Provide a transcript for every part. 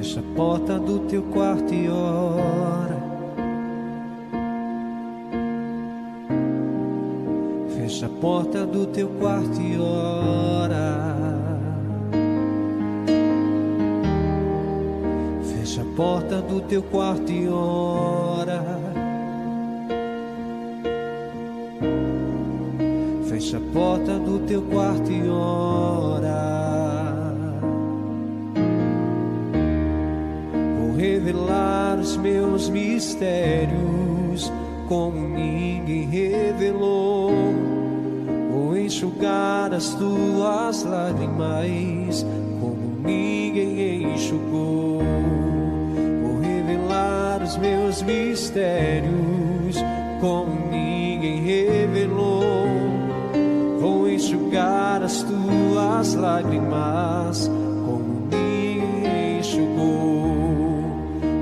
Fecha a porta do teu quarto e ora. Fecha a porta do teu quarto e ora. Fecha a porta do teu quarto e ora. Fecha a porta do teu quarto e ora. Vou revelar os meus mistérios como ninguém revelou. Vou enxugar as tuas lágrimas como ninguém enxugou. Vou revelar os meus mistérios como ninguém revelou. Vou enxugar as tuas lágrimas como ninguém enxugou.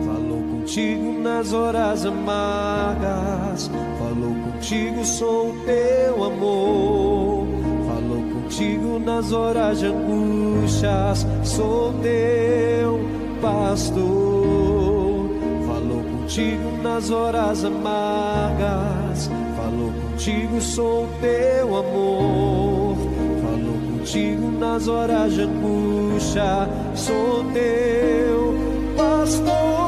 Falou contigo nas horas amargas, falou contigo, sou o teu amor. Falou contigo nas horas de angústias, sou teu pastor. Falou contigo nas horas amargas, falou contigo, sou o teu amor. Falou contigo nas horas de angústia, sou teu pastor.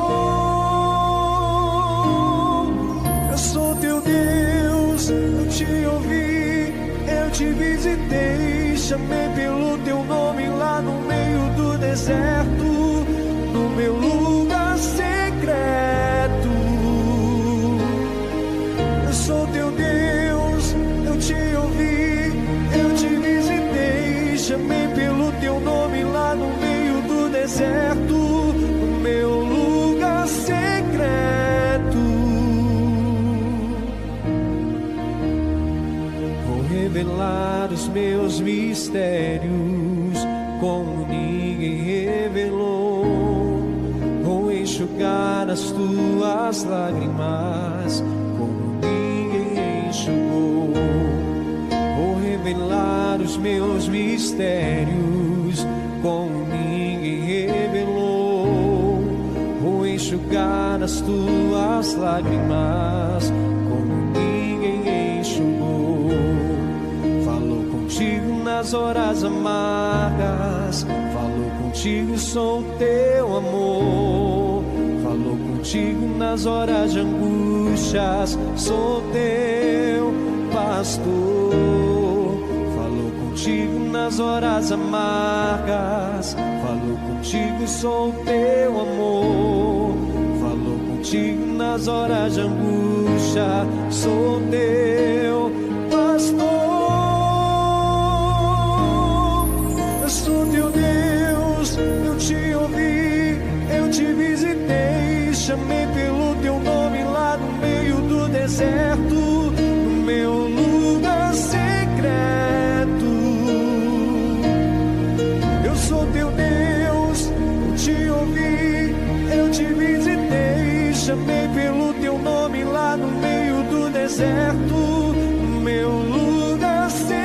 Eu sou teu Deus, eu te ouvi, eu te visitei, chamei pelo teu nome lá no meio do deserto, no meu lugar secreto. Eu sou teu Deus, eu te ouvi, eu te visitei, chamei pelo teu nome lá no meio do deserto, no meu lugar secreto. Vou revelar os meus mistérios como ninguém revelou. Vou enxugar as tuas lágrimas como ninguém enxugou. Vou revelar os meus mistérios como ninguém revelou. Vou enxugar as tuas lágrimas como ninguém enxugou. Falou contigo nas horas amargas, falou contigo, sou o teu amor. Falou contigo nas horas de angústias, sou teu pastor. Falou contigo nas horas amargas, falou contigo, sou o teu amor. Falou contigo nas horas de angústia, sou teu pastor. Eu sou teu Deus, eu te ouvi, eu te visitei, chamei pelo teu nome lá no meio do deserto, no meu lugar secreto. Eu sou teu Deus, eu te ouvi, eu te visitei, chamei pelo teu nome lá no meio do deserto, no meu lugar secreto.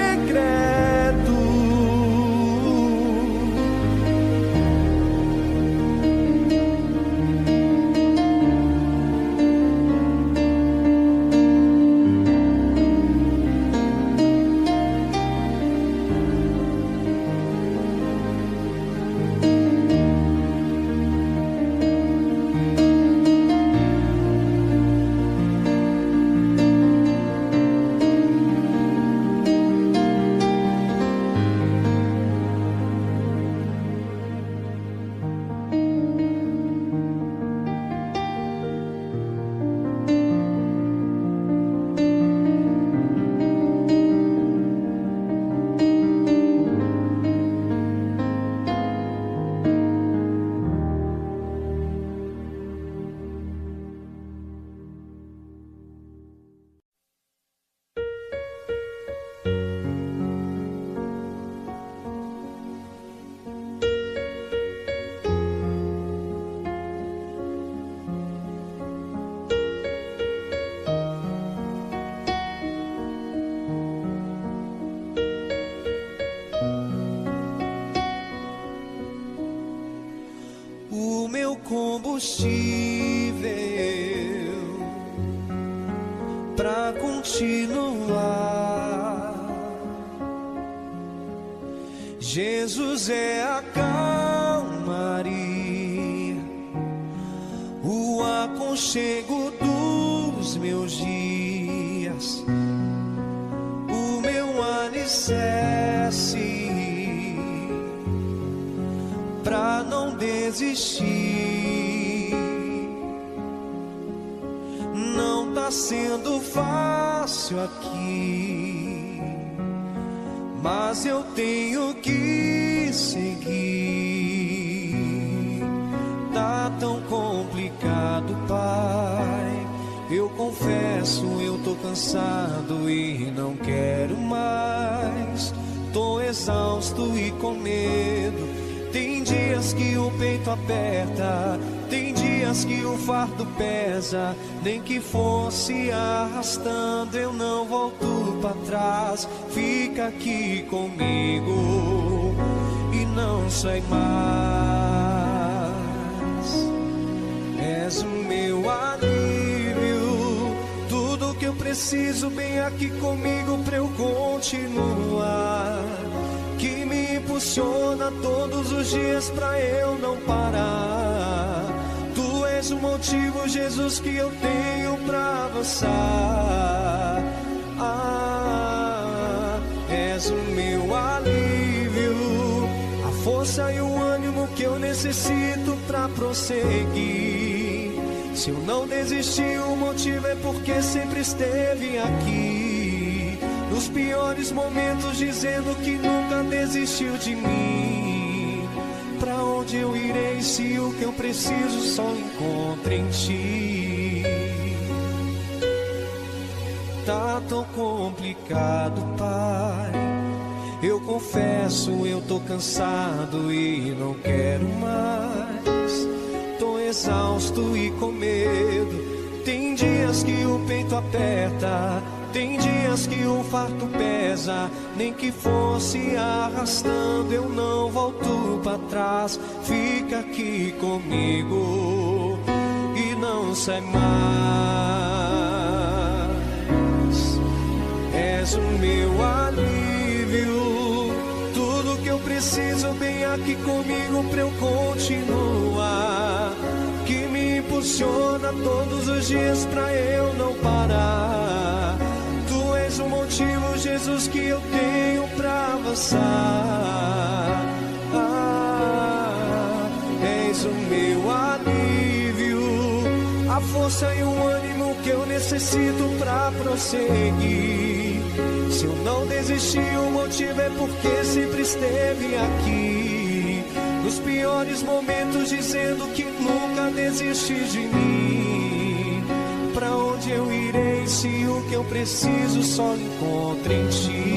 o meu combustível pra continuar. Jesus é a calmaria, o aconchego dos meus dias, o meu alicerce pra não desistir. Não tá sendo fácil aqui, mas eu tenho que seguir. Tá tão complicado, Pai. Eu confesso, eu tô cansado e não quero mais. Tô exausto e com medo. Tem dias que o peito aperta, tem dias que o fardo pesa. Nem que fosse arrastando, eu não volto pra trás. Fica aqui comigo e não sai mais. És o meu alívio, tudo que eu preciso bem aqui comigo pra eu continuar. Que me impulsiona todos os dias pra eu não parar. Tu és o motivo, Jesus, que eu tenho pra avançar. És o meu alívio, a força e o ânimo que eu necessito pra prosseguir. Se eu não desistir, o motivo é porque sempre esteve aqui. Nos piores momentos, dizendo que nunca desistiu de mim. Pra onde eu irei se o que eu preciso só encontro em ti? Tá tão complicado, Pai. Eu confesso, eu tô cansado e não quero mais. Tô exausto e com medo. Tem dias que o peito aperta, tem dias que o fardo pesa. Nem que fosse arrastando, eu não volto pra trás. Fica aqui comigo e não sai mais. És o meu alívio, tudo que eu preciso bem aqui comigo pra eu continuar. Que me impulsiona todos os dias pra eu não parar. Tu és o motivo, Jesus, que eu tenho pra avançar. És o meu alívio, a força e o ânimo que eu necessito pra prosseguir. Se eu não desistir, o motivo é porque sempre esteve aqui. Nos piores momentos, dizendo que nunca desiste de mim. Pra onde eu irei se o que eu preciso só encontro em ti?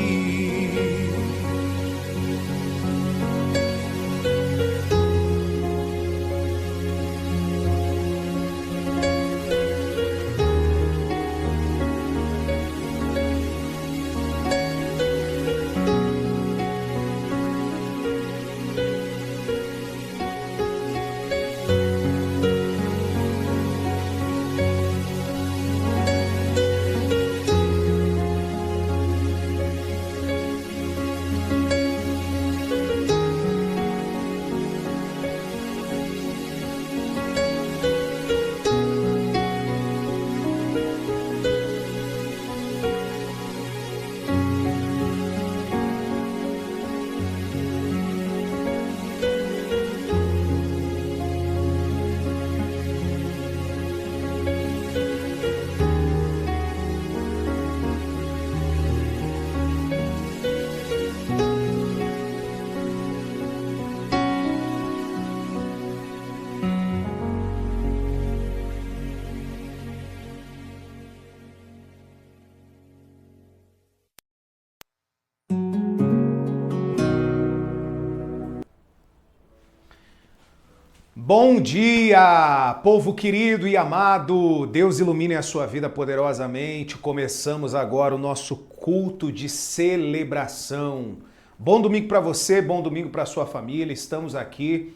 Bom dia, povo querido e amado, Deus ilumine a sua vida poderosamente. Começamos agora o nosso culto de celebração. Bom domingo para você, bom domingo para sua família. Estamos aqui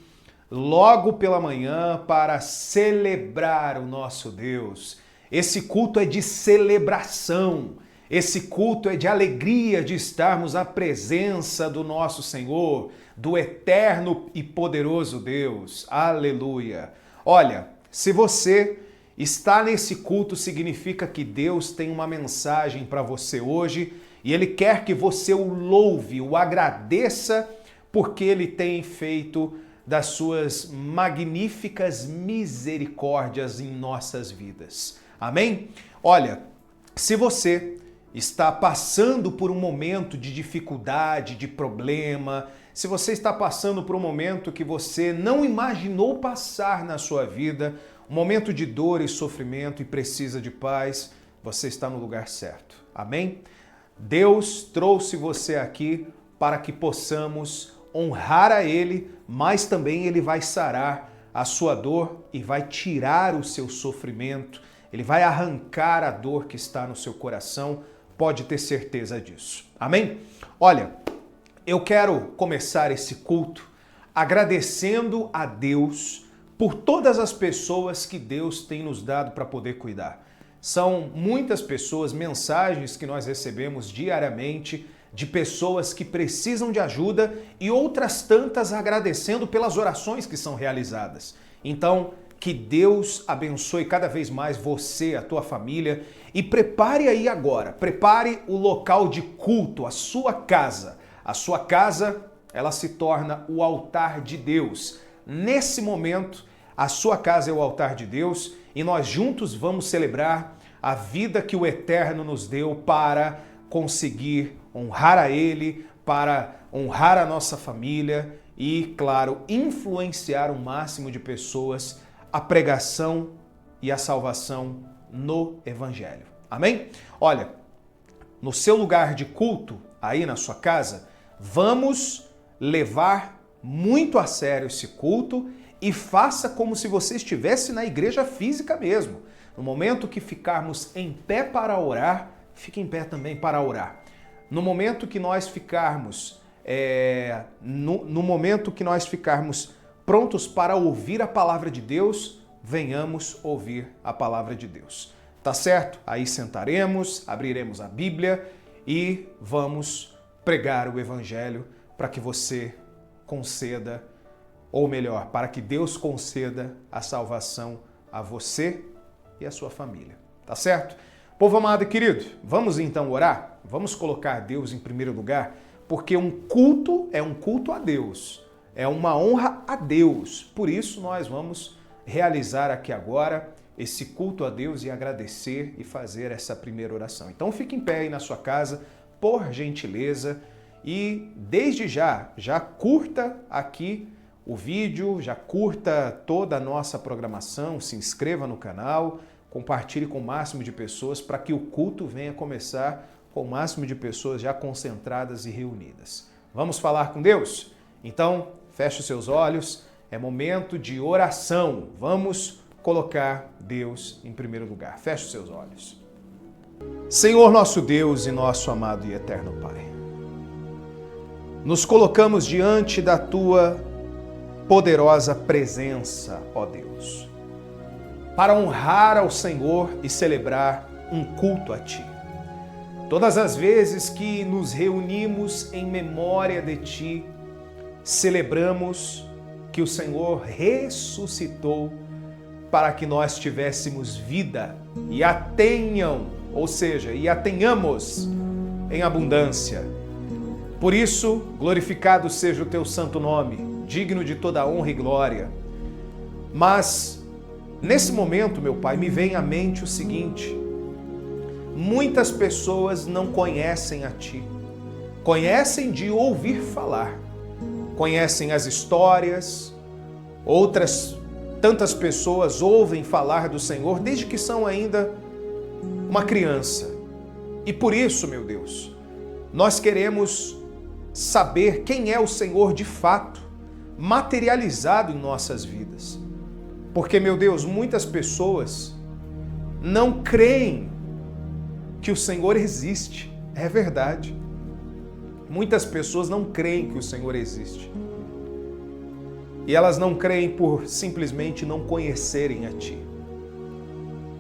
logo pela manhã para celebrar o nosso Deus. Esse culto é de celebração. Esse culto é de alegria de estarmos na presença do nosso Senhor, do eterno e poderoso Deus. Aleluia! Olha, se você está nesse culto, significa que Deus tem uma mensagem para você hoje e Ele quer que você o louve, o agradeça, porque Ele tem feito das suas magníficas misericórdias em nossas vidas. Amém? Olha, se você está passando por um momento de dificuldade, de problema, se você está passando por um momento que você não imaginou passar na sua vida, um momento de dor e sofrimento e precisa de paz, você está no lugar certo. Amém? Deus trouxe você aqui para que possamos honrar a Ele, mas também Ele vai sarar a sua dor e vai tirar o seu sofrimento, Ele vai arrancar a dor que está no seu coração, pode ter certeza disso. Amém? Olha, eu quero começar esse culto agradecendo a Deus por todas as pessoas que Deus tem nos dado para poder cuidar. São muitas pessoas, mensagens que nós recebemos diariamente de pessoas que precisam de ajuda e outras tantas agradecendo pelas orações que são realizadas. Então, que Deus abençoe cada vez mais você, a tua família e prepare aí agora, prepare o local de culto, a sua casa. A sua casa, ela se torna o altar de Deus. Nesse momento, a sua casa é o altar de Deus e nós juntos vamos celebrar a vida que o Eterno nos deu para conseguir honrar a Ele, para honrar a nossa família e, claro, influenciar o máximo de pessoas a pregação e a salvação no Evangelho. Amém? Olha, no seu lugar de culto, aí na sua casa, vamos levar muito a sério esse culto e faça como se você estivesse na igreja física mesmo. No momento que ficarmos em pé para orar, fique em pé também para orar. No momento que nós ficarmos, no momento que nós ficarmos prontos para ouvir a palavra de Deus, venhamos ouvir a palavra de Deus. Tá certo? Aí sentaremos, abriremos a Bíblia e vamos pregar o Evangelho para que você conceda, ou melhor, para que Deus conceda a salvação a você e a sua família. Tá certo? Povo amado e querido, vamos então orar? Vamos colocar Deus em primeiro lugar, porque um culto é um culto a Deus. É uma honra a Deus. Por isso nós vamos realizar aqui agora esse culto a Deus e agradecer e fazer essa primeira oração. Então fique em pé aí na sua casa, por gentileza, e desde já curta aqui o vídeo, já curta toda a nossa programação, se inscreva no canal, compartilhe com o máximo de pessoas para que o culto venha começar com o máximo de pessoas já concentradas e reunidas. Vamos falar com Deus? Então, feche os seus olhos, é momento de oração. Vamos colocar Deus em primeiro lugar. Feche os seus olhos. Senhor nosso Deus e nosso amado e eterno Pai, nos colocamos diante da Tua poderosa presença, ó Deus, para honrar ao Senhor e celebrar um culto a Ti. Todas as vezes que nos reunimos em memória de Ti, celebramos que o Senhor ressuscitou para que nós tivéssemos vida e a tenham, ou seja, e a tenhamos em abundância. Por isso, glorificado seja o Teu santo nome, digno de toda honra e glória. Mas, nesse momento, meu Pai, me vem à mente o seguinte: muitas pessoas não conhecem a Ti, conhecem de ouvir falar, conhecem as histórias, outras tantas pessoas ouvem falar do Senhor desde que são ainda uma criança. E por isso, meu Deus, nós queremos saber quem é o Senhor de fato, materializado em nossas vidas. Porque, meu Deus, muitas pessoas não creem que o Senhor existe. É verdade. Muitas pessoas não creem que o Senhor existe. E elas não creem por simplesmente não conhecerem a Ti.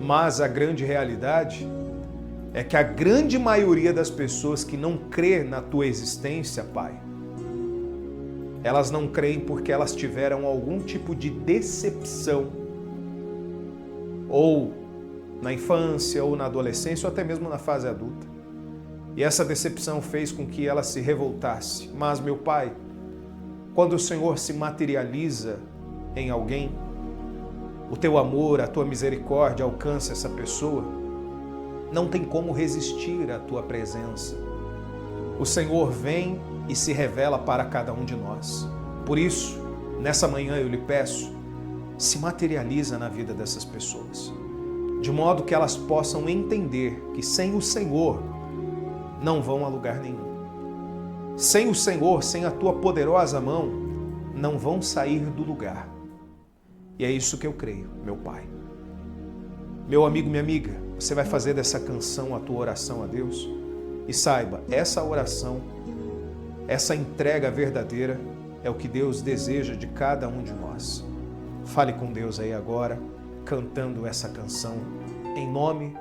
Mas a grande realidade é que a grande maioria das pessoas que não crê na Tua existência, Pai, elas não creem porque elas tiveram algum tipo de decepção, ou na infância, ou na adolescência, ou até mesmo na fase adulta. E essa decepção fez com que ela se revoltasse. Mas, meu Pai, quando o Senhor se materializa em alguém, o Teu amor, a Tua misericórdia alcança essa pessoa, não tem como resistir à Tua presença. O Senhor vem e se revela para cada um de nós. Por isso, nessa manhã eu lhe peço, se materializa na vida dessas pessoas, de modo que elas possam entender que sem o Senhor não vão a lugar nenhum. Sem o Senhor, sem a Tua poderosa mão, não vão sair do lugar. E é isso que eu creio, meu Pai. Meu amigo, minha amiga, você vai fazer dessa canção a tua oração a Deus? E saiba, essa oração, essa entrega verdadeira é o que Deus deseja de cada um de nós. Fale com Deus aí agora, cantando essa canção, em nome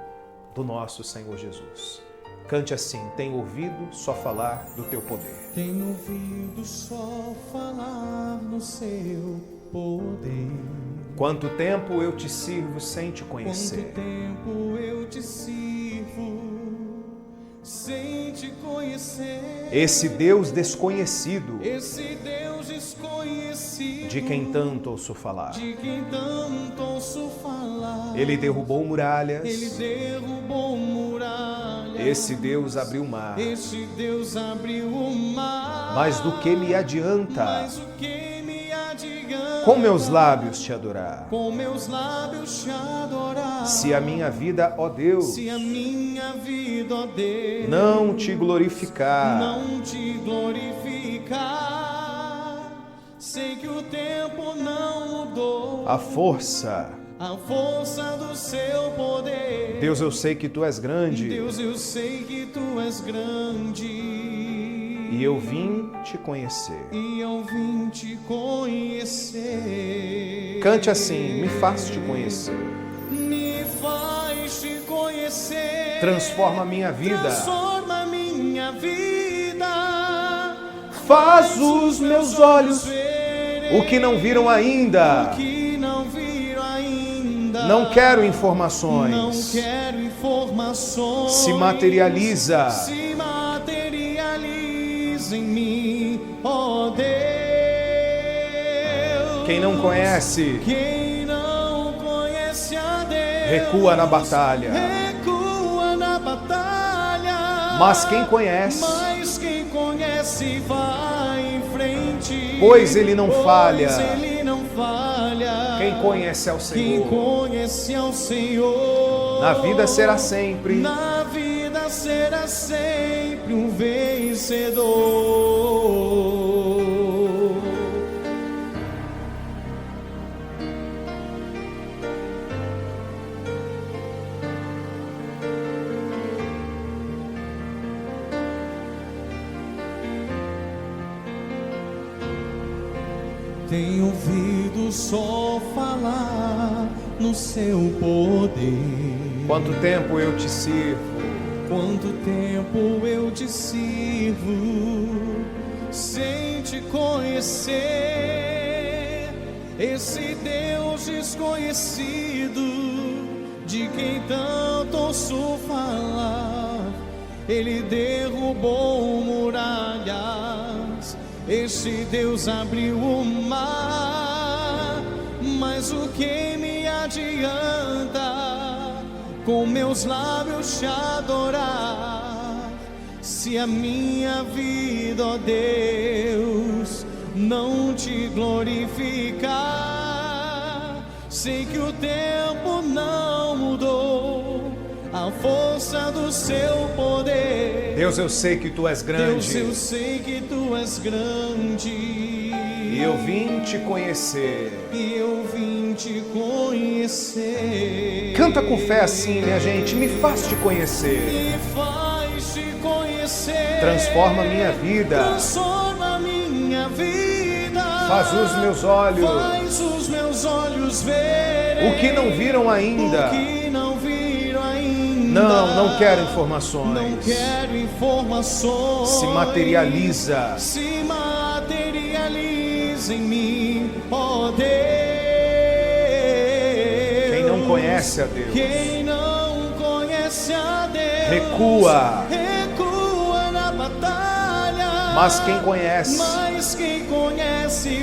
do nosso Senhor Jesus. Cante assim: tenho ouvido só falar do Teu poder. Tenho ouvido só falar no Seu poder. Quanto tempo eu te sirvo sem te conhecer. Quanto tempo eu te sirvo sem te conhecer. Esse Deus desconhecido, Esse Deus desconhecido, de quem tanto ouço falar. de quem tanto ouço falar. Ele derrubou muralhas. Ele derrubou muralhas. Esse Deus abriu o mar. Esse Deus abriu o mar. Mas do que me adianta Mas o que me adianta com meus lábios te adorar? com meus lábios te adorar? Se a minha vida, ó Deus, Se a minha vida, ó Deus, não te glorificar, não te glorificar, sei que o tempo não mudou a força, a força do Seu poder. Deus, eu sei que Tu és grande Deus, eu sei que Tu és grande e eu vim te conhecer. e eu vim te conhecer. Cante assim: me faz te conhecer. Me faz te conhecer. Transforma a minha vida. Transforma a minha vida. Faz os meus olhos verem o que não viram ainda. o que não viram ainda. Não quero informações. Não quero informações. Se materializa. Se materializa em mim, ó Deus. Quem não conhece, Quem não conhece a Deus, recua na batalha. recua na batalha. Mas quem conhece, vai em frente. pois Ele não falha. Ele não falha. Quem conhece ao Quem Senhor, conhece ao Senhor, na vida será sempre na vida será sempre um vencedor. Tenho ouvido só falar no Seu poder. Quanto tempo eu te sirvo, Quanto tempo eu te sirvo sem te conhecer. Esse Deus desconhecido, de quem tanto ouço falar, Ele derrubou muralhas. Esse Deus abriu o mar. Mas o que me adianta com meus lábios te adorar, se a minha vida, ó Deus, não te glorificar? Sei que o tempo não mudou a força do Seu poder. Deus, eu sei que Tu és grande. Deus, eu sei que Tu és grande e eu vim te conhecer. E eu vim te conhecer. Canta com fé assim, minha gente: me faz te conhecer. Me faz te conhecer. Transforma a minha vida. Transforma a minha vida. Faz os meus olhos, faz os meus olhos verem o que não viram ainda. o que não viram ainda. Não quero informações. Não quero informações. Se materializa. Se materializa em mim, ó Deus. Quem não conhece a Deus, Quem não conhece a Deus, recua. recua na batalha. Mas quem conhece,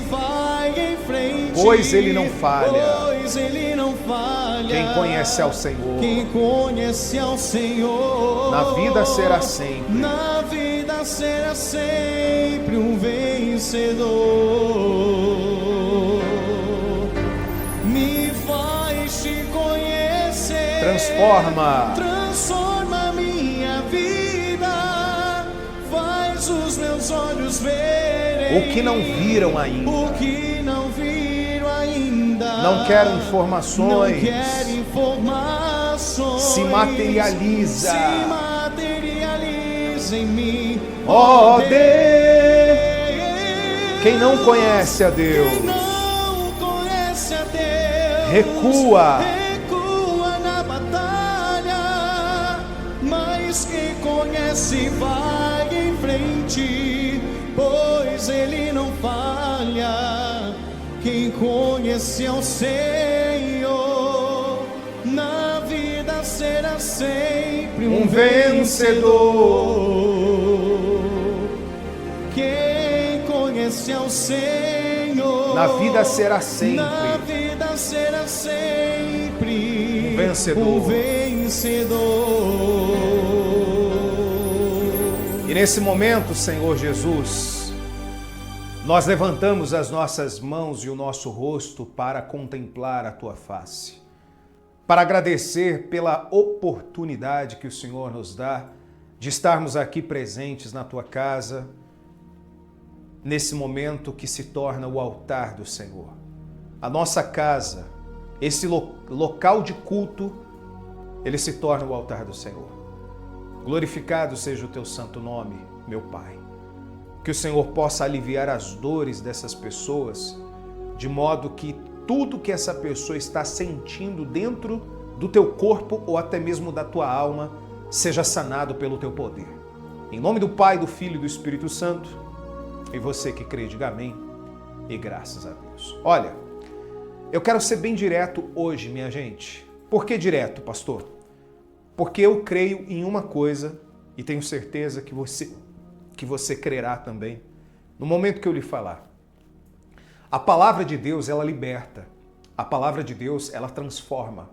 vai em frente. pois ele não falha. Pois ele não falha. Quem conhece ao Senhor, Quem conhece ao Senhor, na vida será sempre. Na vida será sempre um vencedor. Me faz te conhecer. Transforma. Transforma minha vida. Faz os meus olhos verem O que não viram ainda. O que não viram ainda. Não quero informações. Não quero informações. Se materializa. Se materializa em mim, Ó Deus. Quem não conhece a Deus, Quem não conhece a Deus, recua. recua na batalha. Mas quem conhece vai em frente, pois ele não falha. Quem conhece ao Senhor, na vida será sempre um vencedor. Quem conhece ao Senhor, na vida será sempre. Na vida será sempre um vencedor. Um vencedor. E nesse momento, Senhor Jesus, nós levantamos as nossas mãos e o nosso rosto para contemplar a Tua face, para agradecer pela oportunidade que o Senhor nos dá de estarmos aqui presentes na Tua casa, nesse momento que se torna o altar do Senhor. A nossa casa, esse local de culto, ele se torna o altar do Senhor. Glorificado seja o Teu santo nome, meu Pai. Que o Senhor possa aliviar as dores dessas pessoas, de modo que tudo que essa pessoa está sentindo dentro do Teu corpo ou até mesmo da Tua alma, seja sanado pelo Teu poder. Em nome do Pai, do Filho e do Espírito Santo, e você que crê, diga amém e graças a Deus. Olha, eu quero ser bem direto hoje, minha gente. Por que direto, pastor? Porque eu creio em uma coisa e tenho certeza que você crerá também no momento que eu lhe falar. A palavra de Deus, ela liberta. A palavra de Deus, ela transforma.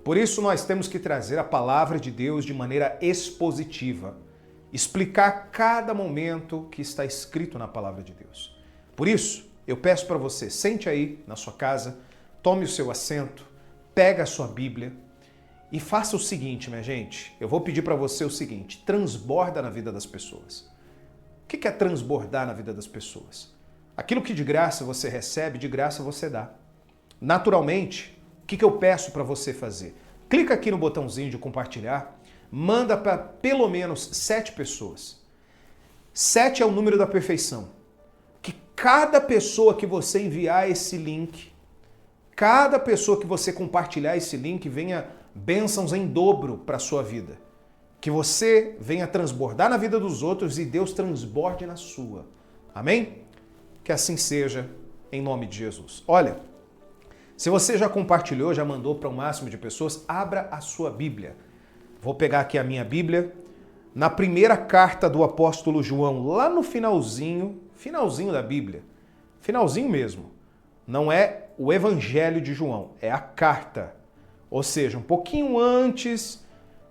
Por isso nós temos que trazer a palavra de Deus de maneira expositiva, explicar cada momento que está escrito na palavra de Deus. Por isso, eu peço para você, sente aí na sua casa, tome o seu assento, pega a sua Bíblia e faça o seguinte, minha gente, eu vou pedir para você o seguinte, transborda na vida das pessoas. O que é transbordar na vida das pessoas? Aquilo que de graça você recebe, de graça você dá. Naturalmente, o que eu peço para você fazer? Clica aqui no botãozinho de compartilhar, manda para pelo menos 7 pessoas. 7 é o número da perfeição. Que cada pessoa que você enviar esse link, cada pessoa que você compartilhar esse link, venha bênçãos em dobro para a sua vida. Que você venha transbordar na vida dos outros e Deus transborde na sua. Amém? Que assim seja, em nome de Jesus. Olha, se você já compartilhou, já mandou para o máximo de pessoas, abra a sua Bíblia. Vou pegar aqui a minha Bíblia. Na primeira carta do apóstolo João, lá no finalzinho da Bíblia, finalzinho mesmo, não é o Evangelho de João, é a carta. Ou seja, um pouquinho antes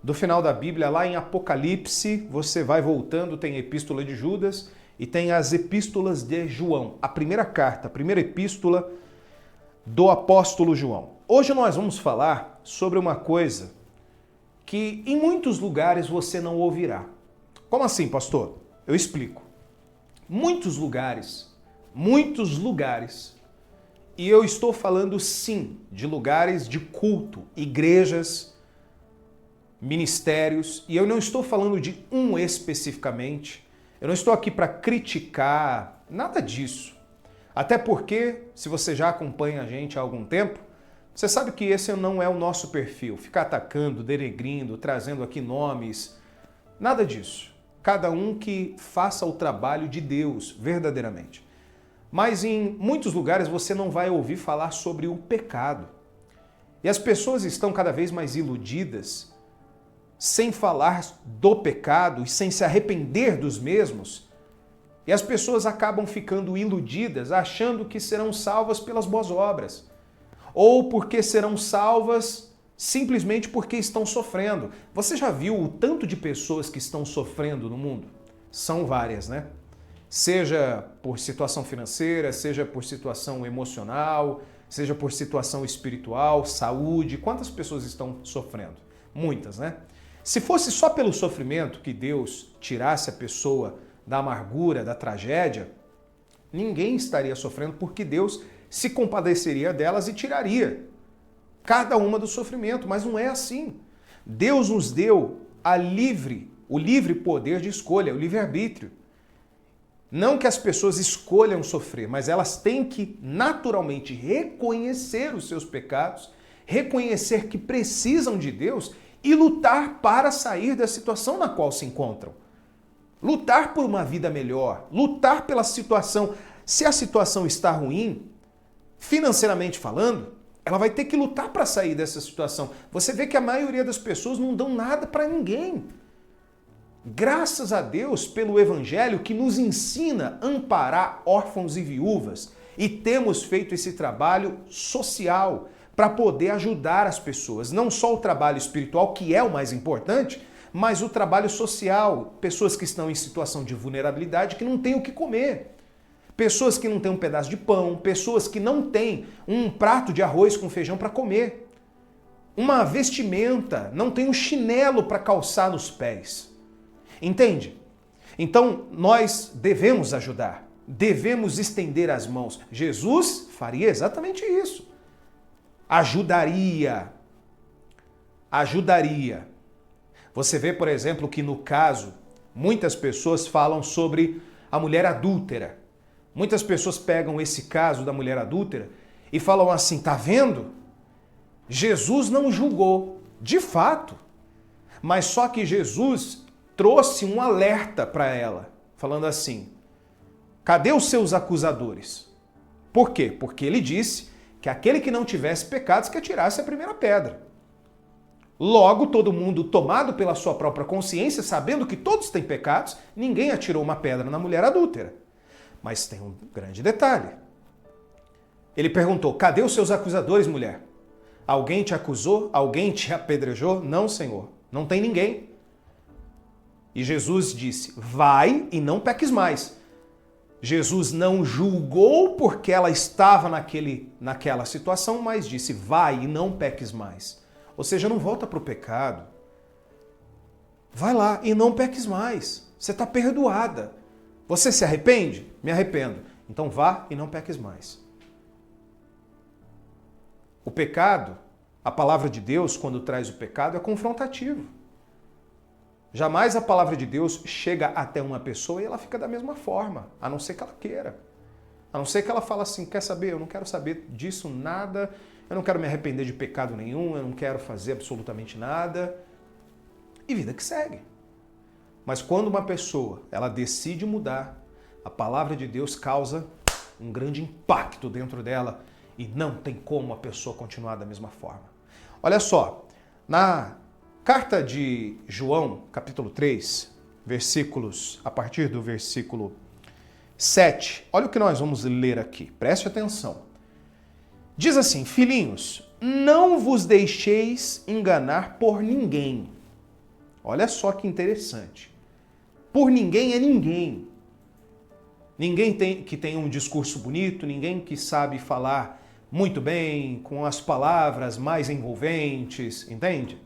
do final da Bíblia, lá em Apocalipse, você vai voltando, tem a Epístola de Judas e tem as Epístolas de João. A primeira carta, a primeira epístola do apóstolo João. Hoje nós vamos falar sobre uma coisa que em muitos lugares você não ouvirá. Como assim, pastor? Eu explico. Muitos lugares, e eu estou falando sim de lugares de culto, igrejas, ministérios, e eu não estou falando de um especificamente, eu não estou aqui para criticar, nada disso. Até porque, se você já acompanha a gente há algum tempo, você sabe que esse não é o nosso perfil. Ficar atacando, denegrindo, trazendo aqui nomes, nada disso. Cada um que faça o trabalho de Deus, verdadeiramente. Mas em muitos lugares você não vai ouvir falar sobre o pecado. E as pessoas estão cada vez mais iludidas, sem falar do pecado e sem se arrepender dos mesmos. E as pessoas acabam ficando iludidas, achando que serão salvas pelas boas obras. Ou porque serão salvas simplesmente porque estão sofrendo. Você já viu o tanto de pessoas que estão sofrendo no mundo? São várias, né? Seja por situação financeira, seja por situação emocional, seja por situação espiritual, saúde. Quantas pessoas estão sofrendo? Muitas, né? Se fosse só pelo sofrimento que Deus tirasse a pessoa da amargura, da tragédia, ninguém estaria sofrendo porque Deus se compadeceria delas e tiraria cada uma do sofrimento, mas não é assim. Deus nos deu o livre poder de escolha, o livre-arbítrio. Não que as pessoas escolham sofrer, mas elas têm que naturalmente reconhecer os seus pecados, reconhecer que precisam de Deus e lutar para sair da situação na qual se encontram. Lutar por uma vida melhor, lutar pela situação. Se a situação está ruim, financeiramente falando, ela vai ter que lutar para sair dessa situação. Você vê que a maioria das pessoas não dão nada para ninguém. Graças a Deus pelo Evangelho que nos ensina a amparar órfãos e viúvas. E temos feito esse trabalho social para poder ajudar as pessoas. Não só o trabalho espiritual, que é o mais importante, mas o trabalho social. Pessoas que estão em situação de vulnerabilidade, que não têm o que comer. Pessoas que não têm um pedaço de pão, pessoas que não têm um prato de arroz com feijão para comer. Uma vestimenta, não tem um chinelo para calçar nos pés. Entende? Então, nós devemos ajudar, devemos estender as mãos. Jesus faria exatamente isso. Ajudaria. Você vê, por exemplo, que no caso, muitas pessoas falam sobre a mulher adúltera. Muitas pessoas pegam esse caso da mulher adúltera e falam assim, tá vendo? Jesus não julgou, de fato. Mas só que Jesus trouxe um alerta para ela, falando assim, cadê os seus acusadores? Por quê? Porque ele disse que aquele que não tivesse pecados que atirasse a primeira pedra. Logo, todo mundo tomado pela sua própria consciência, sabendo que todos têm pecados, ninguém atirou uma pedra na mulher adúltera. Mas tem um grande detalhe. Ele perguntou, cadê os seus acusadores, mulher? Alguém te acusou? Alguém te apedrejou? Não, Senhor, não tem ninguém. E Jesus disse, vai e não peques mais. Jesus não julgou porque ela estava naquela situação, mas disse, vai e não peques mais. Ou seja, não volta para o pecado. Vai lá e não peques mais. Você está perdoada. Você se arrepende? Me arrependo. Então vá e não peques mais. O pecado, a palavra de Deus, quando traz o pecado, é confrontativo. Jamais a palavra de Deus chega até uma pessoa e ela fica da mesma forma, a não ser que ela queira. A não ser que ela fale assim, quer saber? Eu não quero saber disso nada, eu não quero me arrepender de pecado nenhum, eu não quero fazer absolutamente nada. E vida que segue. Mas quando uma pessoa, ela decide mudar, a palavra de Deus causa um grande impacto dentro dela e não tem como a pessoa continuar da mesma forma. Olha só, na carta de João, capítulo 3, a partir do versículo 7, olha o que nós vamos ler aqui, preste atenção. Diz assim, filhinhos, não vos deixeis enganar por ninguém. Olha só que interessante. Por ninguém é ninguém. Ninguém que tem um discurso bonito, ninguém que sabe falar muito bem, com as palavras mais envolventes, entende?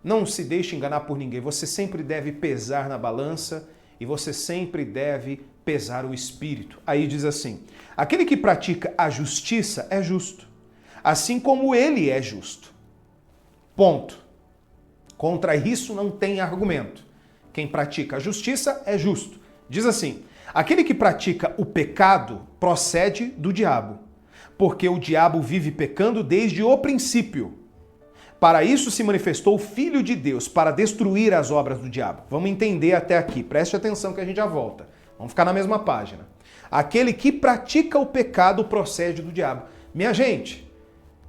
Não se deixe enganar por ninguém. Você sempre deve pesar na balança e você sempre deve pesar o espírito. Aí diz assim, aquele que pratica a justiça é justo, assim como ele é justo. Ponto. Contra isso não tem argumento. Quem pratica a justiça é justo. Diz assim, Aquele que pratica o pecado procede do diabo, porque o diabo vive pecando desde o princípio. Para isso se manifestou o Filho de Deus, para destruir as obras do diabo. Vamos entender até aqui, preste atenção que a gente já volta. Vamos ficar na mesma página. Aquele que pratica o pecado procede do diabo. Minha gente,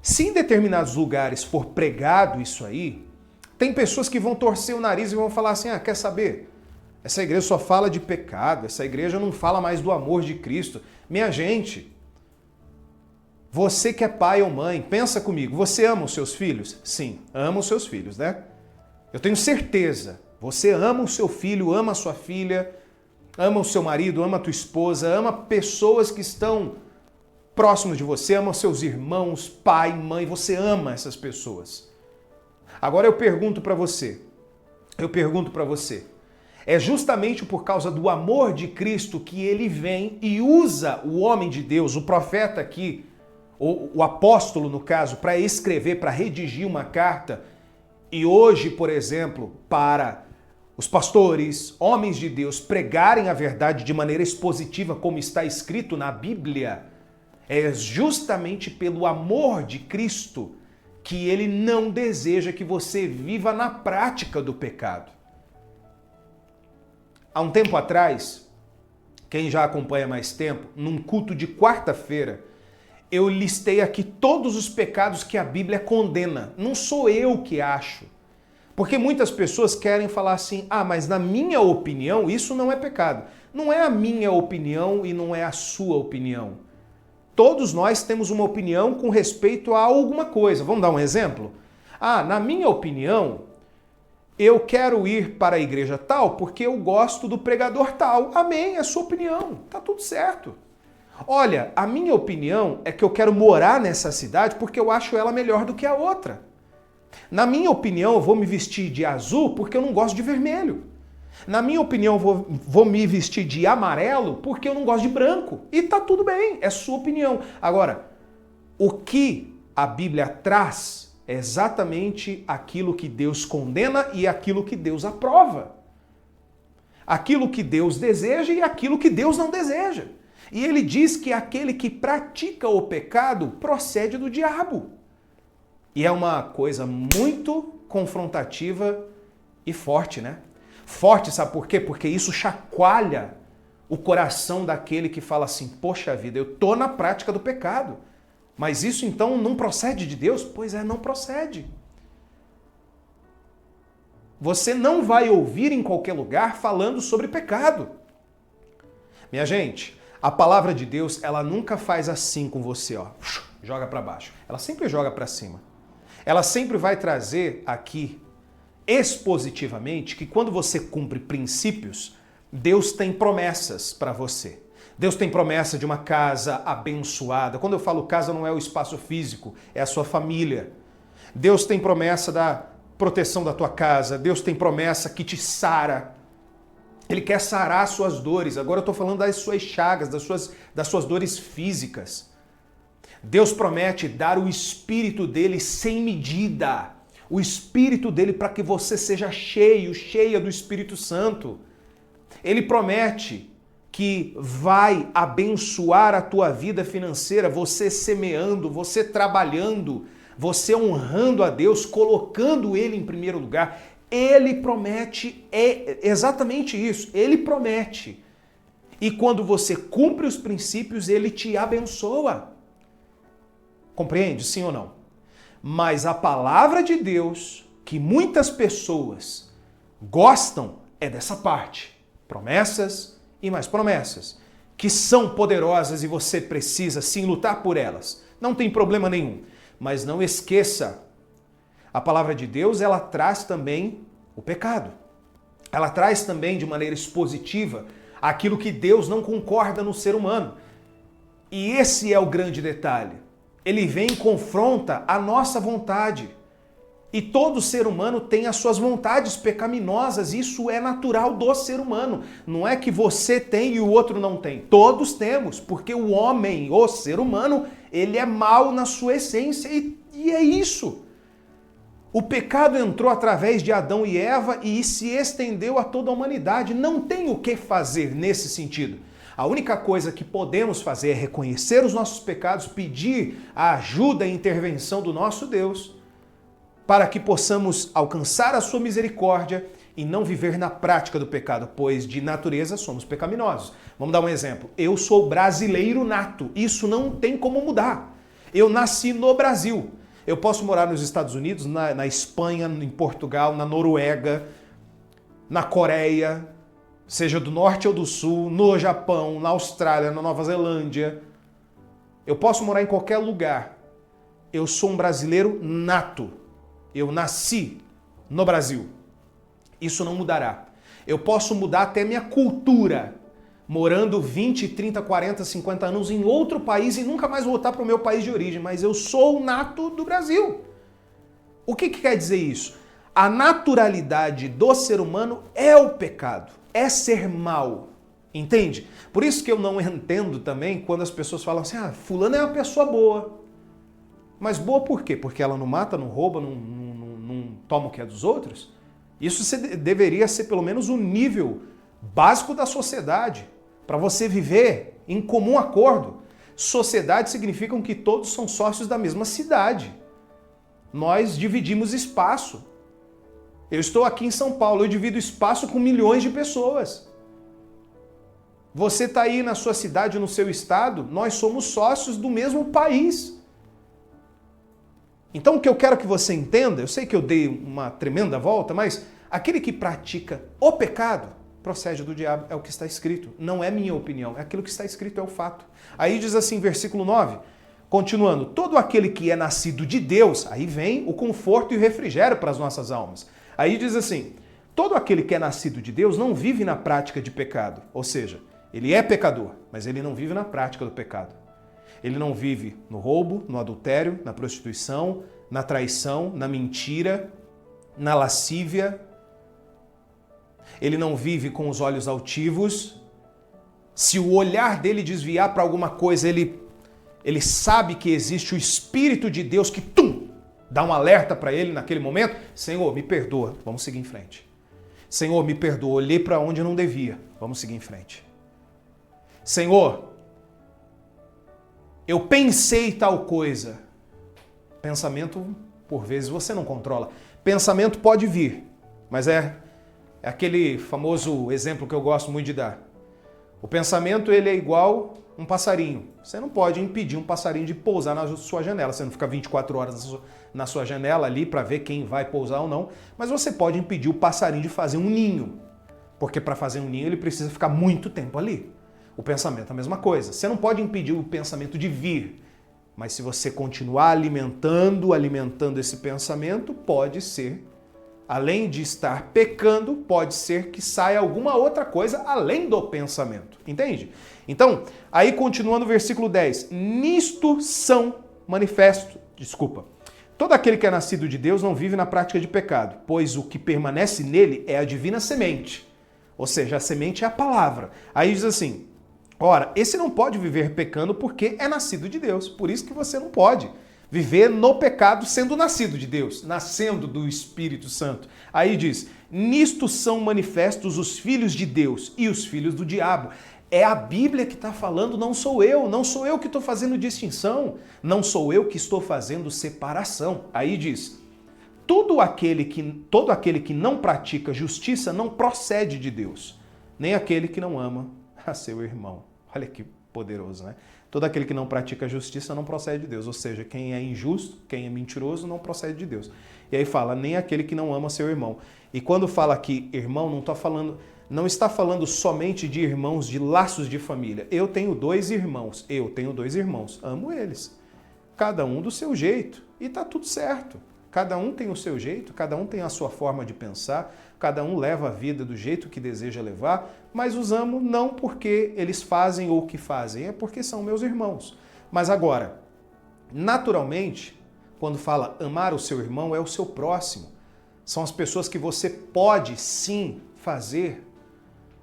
se em determinados lugares for pregado isso aí, tem pessoas que vão torcer o nariz e vão falar assim, quer saber? Essa igreja só fala de pecado, essa igreja não fala mais do amor de Cristo. Minha gente, você que é pai ou mãe, pensa comigo, você ama os seus filhos? Sim, ama os seus filhos, né? Eu tenho certeza, você ama o seu filho, ama a sua filha, ama o seu marido, ama a tua esposa, ama pessoas que estão próximos de você, ama os seus irmãos, pai, mãe, você ama essas pessoas. Agora eu pergunto para você, é justamente por causa do amor de Cristo que ele vem e usa o homem de Deus, o profeta aqui, o apóstolo no caso, para escrever, para redigir uma carta. E hoje, por exemplo, para os pastores, homens de Deus, pregarem a verdade de maneira expositiva, como está escrito na Bíblia, é justamente pelo amor de Cristo que ele não deseja que você viva na prática do pecado. Há um tempo atrás, quem já acompanha mais tempo, num culto de quarta-feira, eu listei aqui todos os pecados que a Bíblia condena. Não sou eu que acho. Porque muitas pessoas querem falar assim, mas na minha opinião isso não é pecado. Não é a minha opinião e não é a sua opinião. Todos nós temos uma opinião com respeito a alguma coisa. Vamos dar um exemplo? Na minha opinião, eu quero ir para a igreja tal porque eu gosto do pregador tal. Amém, é a sua opinião. Tá tudo certo. Olha, a minha opinião é que eu quero morar nessa cidade porque eu acho ela melhor do que a outra. Na minha opinião, eu vou me vestir de azul porque eu não gosto de vermelho. Na minha opinião, eu vou me vestir de amarelo porque eu não gosto de branco. E tá tudo bem, é sua opinião. Agora, o que a Bíblia traz é exatamente aquilo que Deus condena e aquilo que Deus aprova. Aquilo que Deus deseja e aquilo que Deus não deseja. E ele diz que aquele que pratica o pecado procede do diabo. E é uma coisa muito confrontativa e forte, né? Forte, sabe por quê? Porque isso chacoalha o coração daquele que fala assim, poxa vida, eu tô na prática do pecado. Mas isso então não procede de Deus? Pois é, não procede. Você não vai ouvir em qualquer lugar falando sobre pecado. Minha gente, a palavra de Deus, ela nunca faz assim com você, joga para baixo. Ela sempre joga para cima. Ela sempre vai trazer aqui, expositivamente, que quando você cumpre princípios, Deus tem promessas para você. Deus tem promessa de uma casa abençoada. Quando eu falo casa, não é o espaço físico, é a sua família. Deus tem promessa da proteção da tua casa. Deus tem promessa que te sara. Ele quer sarar as suas dores. Agora eu estou falando das suas chagas, das suas dores físicas. Deus promete dar o Espírito dele sem medida. O Espírito dele para que você seja cheia do Espírito Santo. Ele promete que vai abençoar a tua vida financeira, você semeando, você trabalhando, você honrando a Deus, colocando Ele em primeiro lugar. Ele promete, é exatamente isso, Ele promete. E quando você cumpre os princípios, Ele te abençoa. Compreende? Sim ou não? Mas a palavra de Deus, que muitas pessoas gostam, é dessa parte. Promessas e mais promessas, que são poderosas e você precisa sim lutar por elas. Não tem problema nenhum. Mas não esqueça, a palavra de Deus, ela traz também o pecado. Ela traz também de maneira expositiva aquilo que Deus não concorda no ser humano. E esse é o grande detalhe. Ele vem e confronta a nossa vontade. E todo ser humano tem as suas vontades pecaminosas. Isso é natural do ser humano. Não é que você tem e o outro não tem. Todos temos, porque o homem, o ser humano, ele é mau na sua essência e é isso. O pecado entrou através de Adão e Eva e se estendeu a toda a humanidade. Não tem o que fazer nesse sentido. A única coisa que podemos fazer é reconhecer os nossos pecados, pedir a ajuda e intervenção do nosso Deus, para que possamos alcançar a sua misericórdia e não viver na prática do pecado, pois de natureza somos pecaminosos. Vamos dar um exemplo. Eu sou brasileiro nato, isso não tem como mudar. Eu nasci no Brasil. Eu posso morar nos Estados Unidos, na Espanha, em Portugal, na Noruega, na Coreia, seja do norte ou do sul, no Japão, na Austrália, na Nova Zelândia. Eu posso morar em qualquer lugar. Eu sou um brasileiro nato. Eu nasci no Brasil. Isso não mudará. Eu posso mudar até minha cultura, morando 20, 30, 40, 50 anos em outro país e nunca mais voltar para o meu país de origem, mas eu sou nato do Brasil. O que quer dizer isso? A naturalidade do ser humano é o pecado, é ser mal, entende? Por isso que eu não entendo também quando as pessoas falam assim, fulano é uma pessoa boa. Mas boa por quê? Porque ela não mata, não rouba, não toma o que é dos outros? Isso deveria ser pelo menos o nível básico da sociedade, para você viver em comum acordo. Sociedade significa que todos são sócios da mesma cidade. Nós dividimos espaço. Eu estou aqui em São Paulo, eu divido espaço com milhões de pessoas. Você está aí na sua cidade, no seu estado, nós somos sócios do mesmo país. Então o que eu quero que você entenda, eu sei que eu dei uma tremenda volta, mas aquele que pratica o pecado procede do diabo, é o que está escrito. Não é minha opinião, é aquilo que está escrito, é o fato. Aí diz assim, versículo 9, continuando, todo aquele que é nascido de Deus, aí vem o conforto e o refrigério para as nossas almas. Aí diz assim, todo aquele que é nascido de Deus não vive na prática de pecado, ou seja, ele é pecador, mas ele não vive na prática do pecado. Ele não vive no roubo, no adultério, na prostituição, na traição, na mentira, na lascívia. Ele não vive com os olhos altivos. Se o olhar dele desviar para alguma coisa, ele sabe que existe o Espírito de Deus que dá um alerta para ele naquele momento. Senhor, me perdoa, vamos seguir em frente. Senhor, me perdoa, olhei para onde eu não devia, vamos seguir em frente. Senhor, eu pensei tal coisa. Pensamento, por vezes, você não controla. Pensamento pode vir, mas é aquele famoso exemplo que eu gosto muito de dar. O pensamento, ele é igual um passarinho. Você não pode impedir um passarinho de pousar na sua janela. Você não fica 24 horas na sua janela ali para ver quem vai pousar ou não. Mas você pode impedir o passarinho de fazer um ninho. Porque para fazer um ninho ele precisa ficar muito tempo ali. O pensamento é a mesma coisa. Você não pode impedir o pensamento de vir. Mas se você continuar alimentando esse pensamento, pode ser, além de estar pecando, pode ser que saia alguma outra coisa além do pensamento. Entende? Então, aí continuando o versículo 10. Nisto são manifestos, todo aquele que é nascido de Deus não vive na prática de pecado, pois o que permanece nele é a divina semente. Ou seja, a semente é a palavra. Aí diz assim, ora, esse não pode viver pecando porque é nascido de Deus. Por isso que você não pode viver no pecado sendo nascido de Deus, nascendo do Espírito Santo. Aí diz, nisto são manifestos os filhos de Deus e os filhos do diabo. É a Bíblia que está falando, não sou eu que estou fazendo distinção, não sou eu que estou fazendo separação. Aí diz, todo aquele que não pratica justiça não procede de Deus, nem aquele que não ama a seu irmão. Olha que poderoso, né? Todo aquele que não pratica justiça não procede de Deus, ou seja, quem é injusto, quem é mentiroso não procede de Deus. E aí fala, nem aquele que não ama seu irmão. E quando fala aqui irmão, não está falando somente de irmãos, de laços de família. Eu tenho dois irmãos, amo eles. Cada um do seu jeito. E tá tudo certo. Cada um tem o seu jeito, cada um tem a sua forma de pensar, cada um leva a vida do jeito que deseja levar, mas os amo não porque eles fazem ou o que fazem, é porque são meus irmãos. Mas agora, naturalmente, quando fala amar o seu irmão, é o seu próximo. São as pessoas que você pode sim fazer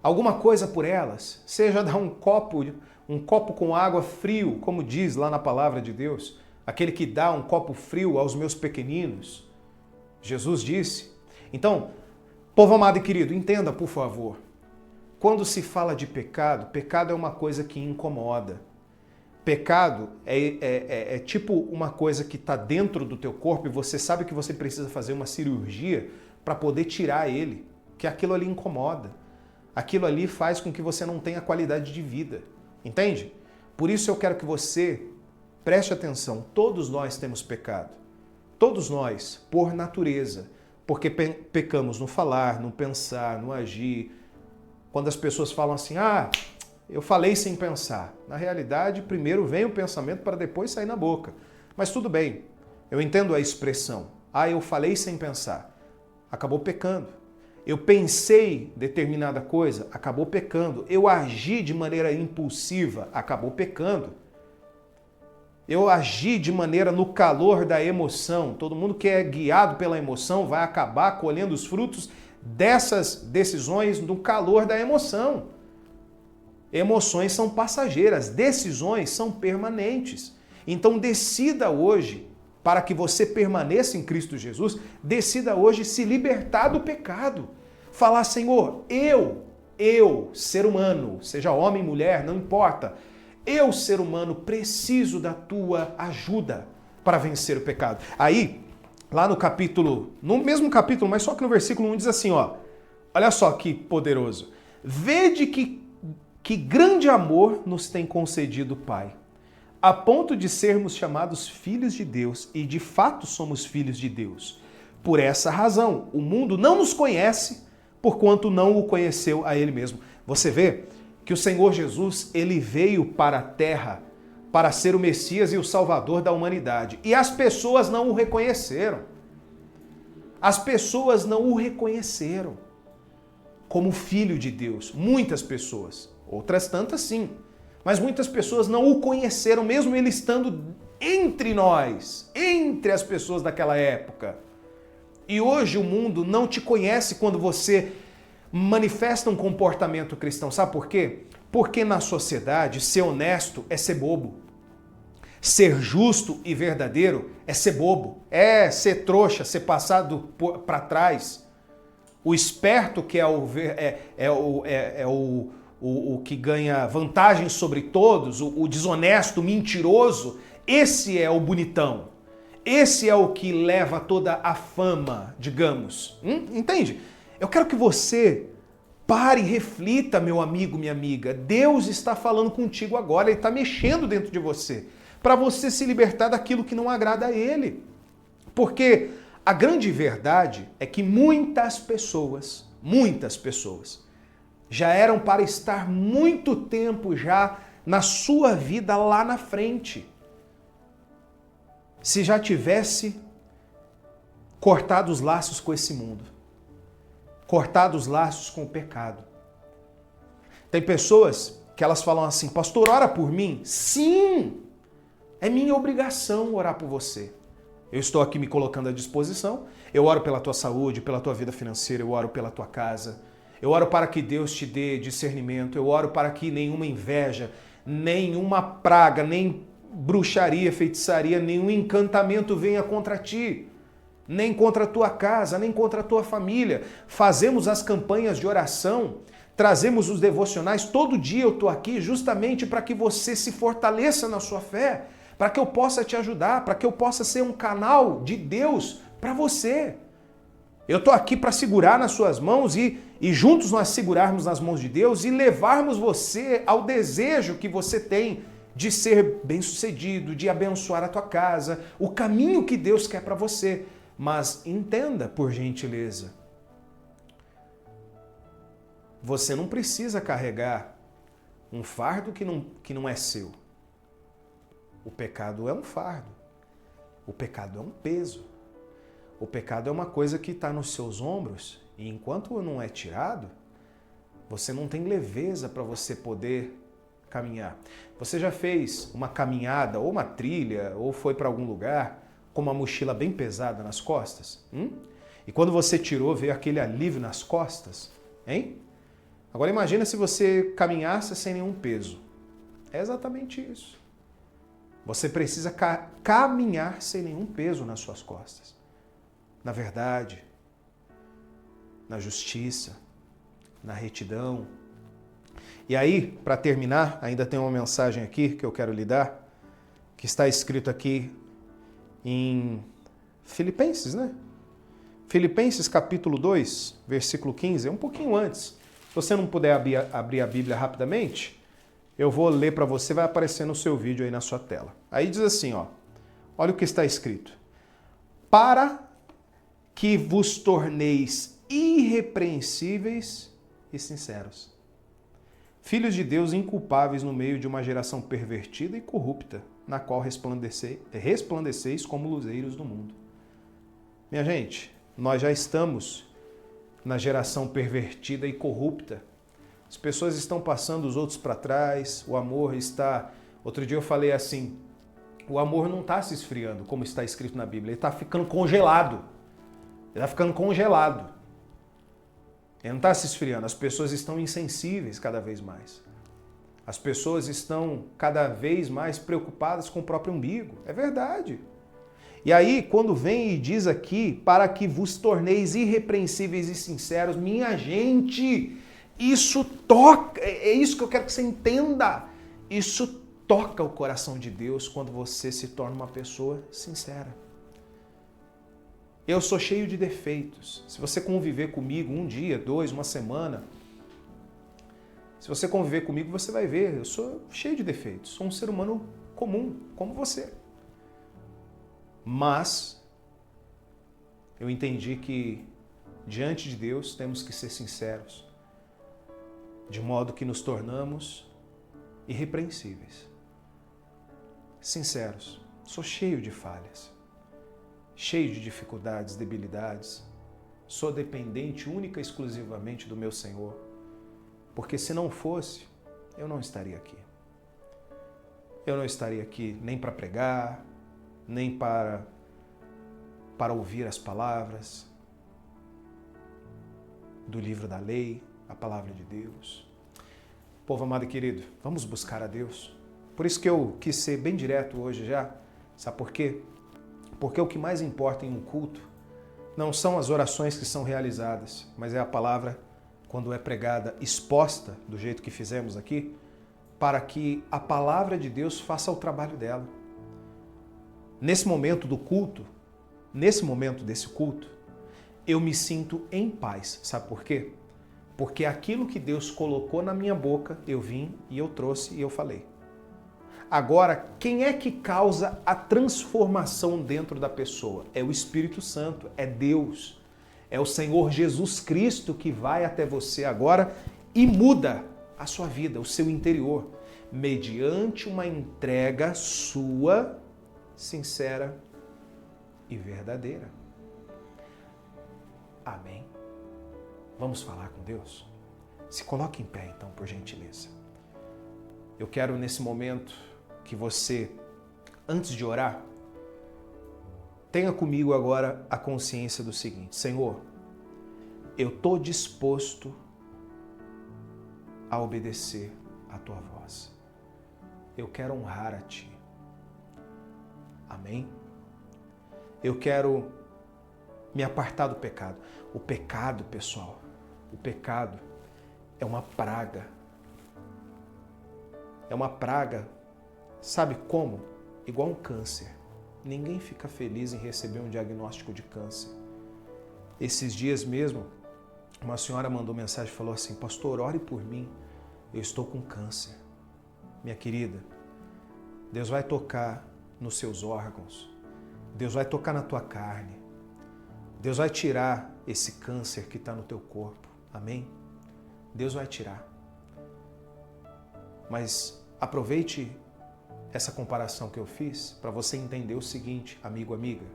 alguma coisa por elas, seja dar um copo com água frio, como diz lá na palavra de Deus, aquele que dá um copo frio aos meus pequeninos. Jesus disse. Então, povo amado e querido, entenda, por favor. quando se fala de pecado, pecado é uma coisa que incomoda. Pecado é tipo uma coisa que está dentro do teu corpo e você sabe que você precisa fazer uma cirurgia para poder tirar ele, que aquilo ali incomoda. Aquilo ali faz com que você não tenha qualidade de vida. Entende? Por isso eu quero que você preste atenção. Todos nós temos pecado. Todos nós, por natureza. Porque pecamos no falar, no pensar, no agir. Quando as pessoas falam assim, eu falei sem pensar. Na realidade, primeiro vem o pensamento para depois sair na boca. Mas tudo bem, eu entendo a expressão. Eu falei sem pensar. Acabou pecando. Eu pensei determinada coisa, acabou pecando. Eu agi de maneira impulsiva, acabou pecando. Eu agi de maneira no calor da emoção. Todo mundo que é guiado pela emoção vai acabar colhendo os frutos dessas decisões no calor da emoção. Emoções são passageiras, decisões são permanentes. Então decida hoje, para que você permaneça em Cristo Jesus, decida hoje se libertar do pecado. Falar, Senhor, eu, ser humano, seja homem, mulher, não importa, eu, ser humano, preciso da tua ajuda para vencer o pecado. Aí, lá no mesmo capítulo, mas só que no versículo 1 diz assim, olha só que poderoso. Vede que grande amor nos tem concedido o Pai, a ponto de sermos chamados filhos de Deus, e de fato somos filhos de Deus. Por essa razão, o mundo não nos conhece, porquanto não o conheceu a Ele mesmo. Você vê que o Senhor Jesus, Ele veio para a terra para ser o Messias e o Salvador da humanidade. E as pessoas não o reconheceram. As pessoas não o reconheceram como Filho de Deus. Muitas pessoas. Outras tantas sim. Mas muitas pessoas não o conheceram, mesmo ele estando entre nós, entre as pessoas daquela época. E hoje o mundo não te conhece quando você manifesta um comportamento cristão. Sabe por quê? Porque na sociedade, ser honesto é ser bobo. Ser justo e verdadeiro é ser bobo. É ser trouxa, ser passado para trás. O esperto, que é o que ganha vantagem sobre todos, o desonesto, o mentiroso, esse é o bonitão. Esse é o que leva toda a fama, digamos. Entende? Eu quero que você pare e reflita, meu amigo, minha amiga. Deus está falando contigo agora, Ele está mexendo dentro de você, para você se libertar daquilo que não agrada a Ele. Porque a grande verdade é que muitas pessoas, já eram para estar muito tempo já na sua vida lá na frente. Se já tivesse cortado os laços com esse mundo, cortado os laços com o pecado. Tem pessoas que elas falam assim, pastor, ora por mim? Sim, é minha obrigação orar por você. Eu estou aqui me colocando à disposição, eu oro pela tua saúde, pela tua vida financeira, eu oro pela tua casa, eu oro para que Deus te dê discernimento, eu oro para que nenhuma inveja, nenhuma praga, nem bruxaria, feitiçaria, nenhum encantamento venha contra ti, nem contra a tua casa, nem contra a tua família. Fazemos as campanhas de oração, trazemos os devocionais, todo dia eu estou aqui justamente para que você se fortaleça na sua fé, para que eu possa te ajudar, para que eu possa ser um canal de Deus para você. Eu estou aqui para segurar nas suas mãos e juntos nós segurarmos nas mãos de Deus e levarmos você ao desejo que você tem de ser bem-sucedido, de abençoar a tua casa, o caminho que Deus quer para você. Mas entenda, por gentileza, você não precisa carregar um fardo que não é seu. O pecado é um fardo. O pecado é um peso. O pecado é uma coisa que está nos seus ombros e enquanto não é tirado, você não tem leveza para você poder caminhar. Você já fez uma caminhada ou uma trilha ou foi para algum lugar com uma mochila bem pesada nas costas? E quando você tirou, veio aquele alívio nas costas? Hein? Agora imagina se você caminhasse sem nenhum peso. É exatamente isso. Você precisa caminhar sem nenhum peso nas suas costas. Na verdade, na justiça, na retidão, E aí, para terminar, ainda tem uma mensagem aqui que eu quero lhe dar, que está escrito aqui em Filipenses, né? Filipenses capítulo 2, versículo 15, é um pouquinho antes. Se você não puder abrir a Bíblia rapidamente, eu vou ler para você, vai aparecer no seu vídeo aí na sua tela. Aí diz assim, ó, olha o que está escrito. Para que vos torneis irrepreensíveis e sinceros, filhos de Deus inculpáveis no meio de uma geração pervertida e corrupta, na qual resplandeceis como luzeiros do mundo. Minha gente, nós já estamos na geração pervertida e corrupta. As pessoas estão passando os outros para trás, o amor está... Outro dia eu falei assim, o amor não está se esfriando, como está escrito na Bíblia, ele está ficando congelado. Ele está ficando congelado. Ele não está se esfriando, as pessoas estão insensíveis cada vez mais. As pessoas estão cada vez mais preocupadas com o próprio umbigo. É verdade. E aí, quando vem e diz aqui, para que vos torneis irrepreensíveis e sinceros, minha gente, isso toca, é isso que eu quero que você entenda. Isso toca o coração de Deus quando você se torna uma pessoa sincera. Eu sou cheio de defeitos. Se você conviver comigo um dia, 2, uma semana, se você conviver comigo, você vai ver, eu sou cheio de defeitos. Sou um ser humano comum, como você. Mas eu entendi que diante de Deus temos que ser sinceros, de modo que nos tornamos irrepreensíveis. Sinceros. Sou cheio de falhas, cheio de dificuldades, debilidades. Sou dependente única e exclusivamente do meu Senhor, porque se não fosse, eu não estaria aqui. Eu não estaria aqui nem para pregar, nem para ouvir as palavras do livro da lei, a palavra de Deus. Povo amado e querido, vamos buscar a Deus. Por isso que eu quis ser bem direto hoje já. Sabe por quê? Porque o que mais importa em um culto não são as orações que são realizadas, mas é a palavra quando é pregada, exposta do jeito que fizemos aqui, para que a palavra de Deus faça o trabalho dela. Nesse momento do culto, nesse momento desse culto, eu me sinto em paz. Sabe por quê? Porque aquilo que Deus colocou na minha boca, eu vim e eu trouxe e eu falei. Agora, quem é que causa a transformação dentro da pessoa? É o Espírito Santo, é Deus. É o Senhor Jesus Cristo que vai até você agora e muda a sua vida, o seu interior, mediante uma entrega sua, sincera e verdadeira. Amém? Vamos falar com Deus? Se coloque em pé, então, por gentileza. Eu quero, nesse momento, que você, antes de orar, tenha comigo agora a consciência do seguinte: Senhor, eu estou disposto a obedecer a Tua voz. Eu quero honrar a Ti. Amém? Eu quero me apartar do pecado. O pecado, pessoal, o pecado é uma praga. É uma praga, sabe como? Igual um câncer. Ninguém fica feliz em receber um diagnóstico de câncer. Esses dias mesmo, uma senhora mandou mensagem e falou assim: pastor, ore por mim, eu estou com câncer. Minha querida, Deus vai tocar nos seus órgãos, Deus vai tocar na tua carne, Deus vai tirar esse câncer que está no teu corpo, amém? Deus vai tirar. Mas aproveite essa comparação que eu fiz para você entender o seguinte, amigo, amiga,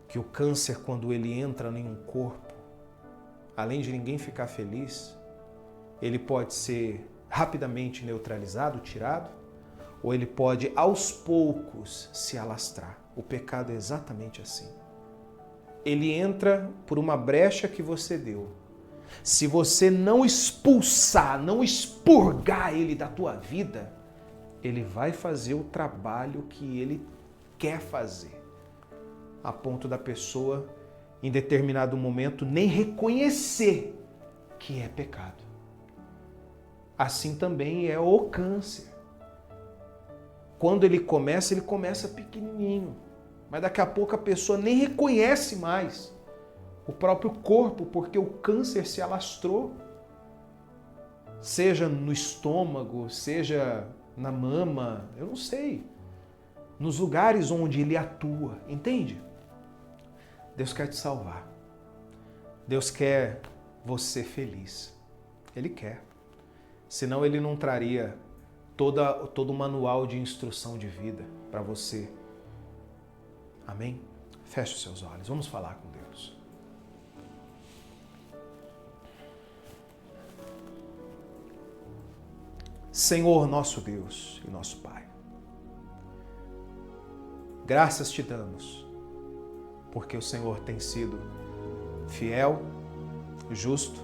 que o câncer, quando ele entra em um corpo, além de ninguém ficar feliz, ele pode ser rapidamente neutralizado, tirado, ou ele pode aos poucos se alastrar. O pecado é exatamente assim. Ele entra por uma brecha que você deu. Se você não expulsar, não expurgar ele da tua vida, ele vai fazer o trabalho que ele quer fazer, a ponto da pessoa, em determinado momento, nem reconhecer que é pecado. assim também é o câncer. Quando ele começa pequenininho, mas daqui a pouco a pessoa nem reconhece mais o próprio corpo, porque o câncer se alastrou, seja no estômago, seja na mama, eu não sei, nos lugares onde ele atua, entende? Deus quer te salvar. Deus quer você feliz. Ele quer. Senão ele não traria todo o manual de instrução de vida para você. Amém? Feche os seus olhos. Vamos falar com Deus. Senhor, nosso Deus e nosso Pai, graças te damos, porque o Senhor tem sido fiel, justo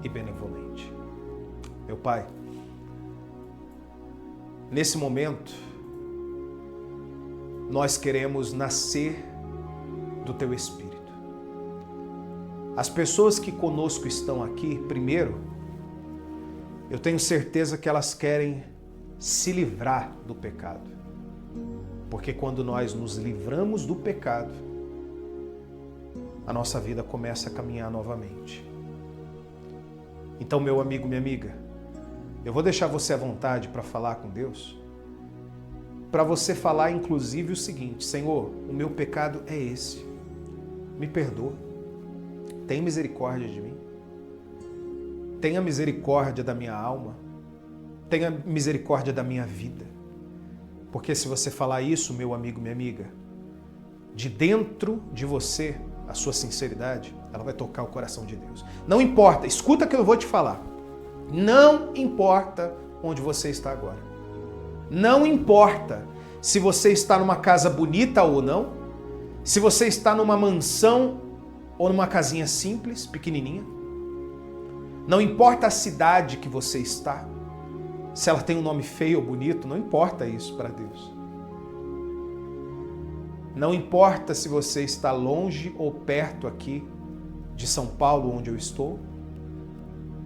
e benevolente. Meu Pai, nesse momento, nós queremos nascer do Teu Espírito. As pessoas que conosco estão aqui, primeiro, eu tenho certeza que elas querem se livrar do pecado. Porque quando nós nos livramos do pecado, a nossa vida começa a caminhar novamente. Então, meu amigo, minha amiga, eu vou deixar você à vontade para falar com Deus, para você falar inclusive o seguinte: Senhor, o meu pecado é esse, me perdoa, tem misericórdia de mim, tenha misericórdia da minha alma, tenha misericórdia da minha vida. Porque se você falar isso, meu amigo, minha amiga, de dentro de você, a sua sinceridade, ela vai tocar o coração de Deus. Não importa, escuta o que eu vou te falar. Não importa onde você está agora. Não importa se você está numa casa bonita ou não, se você está numa mansão ou numa casinha simples, pequenininha. Não importa a cidade que você está, se ela tem um nome feio ou bonito, não importa isso para Deus. Não importa se você está longe ou perto aqui de São Paulo, onde eu estou,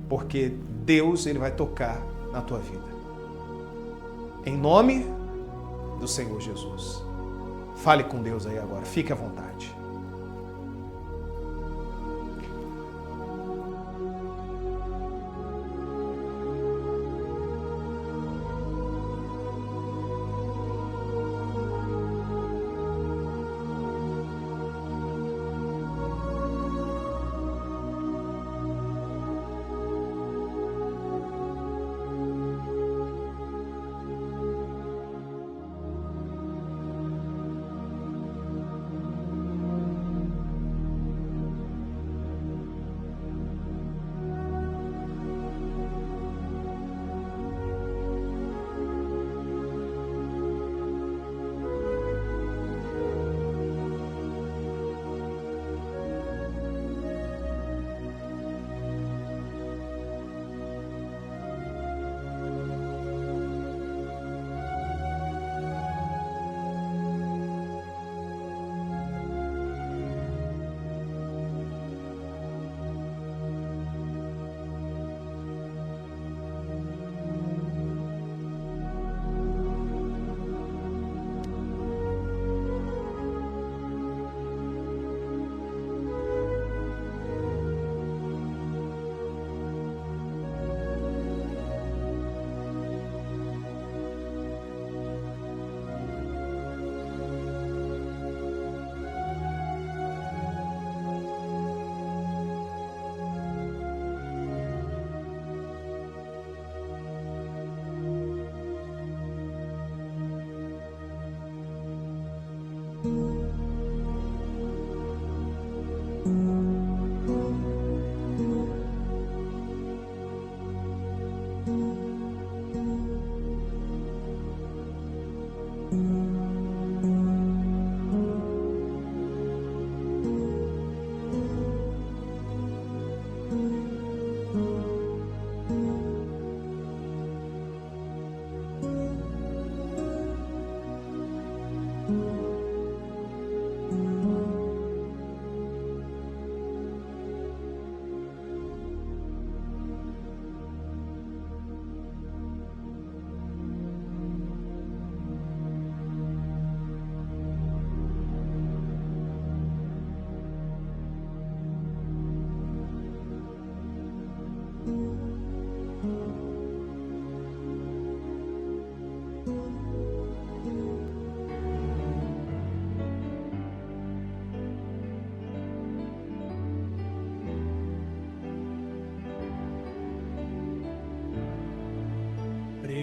porque Deus, ele vai tocar na tua vida. Em nome do Senhor Jesus. Fale com Deus aí agora, fique à vontade.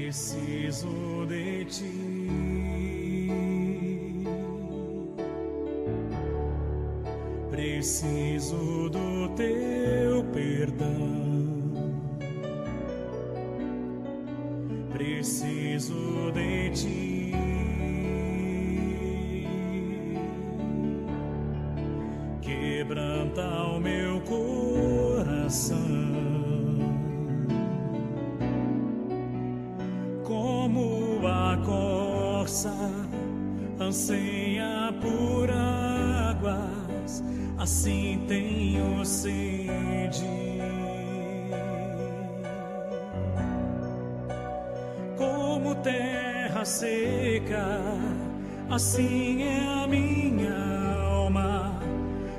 preciso de ti. Preciso do teu perdão. Preciso de ti. Quebranta o meu coração, como a corça anseia por águas, assim tenho sede. Como terra seca, assim é a minha alma.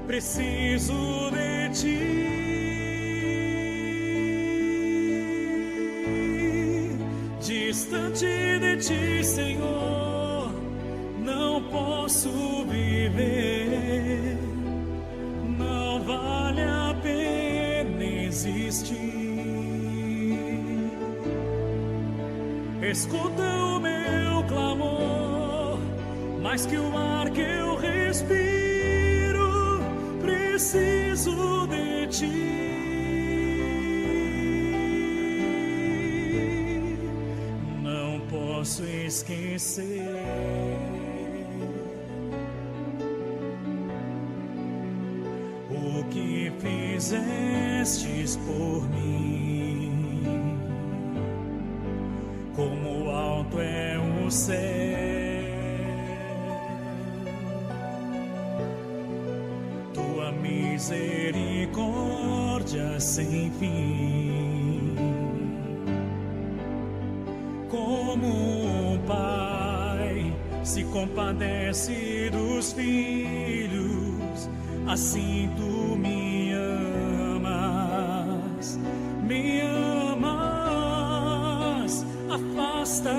Preciso de ti. Distante de ti, Senhor, não posso viver. Não vale a pena existir. Escuta o meu clamor, mais que o ar que eu respiro. Preciso de ti. Não posso esquecer o que fizestes por mim. Como alto é o céu, tua misericórdia sem fim. Como um pai se compadece dos filhos, assim tu me amas, me amas. Afasta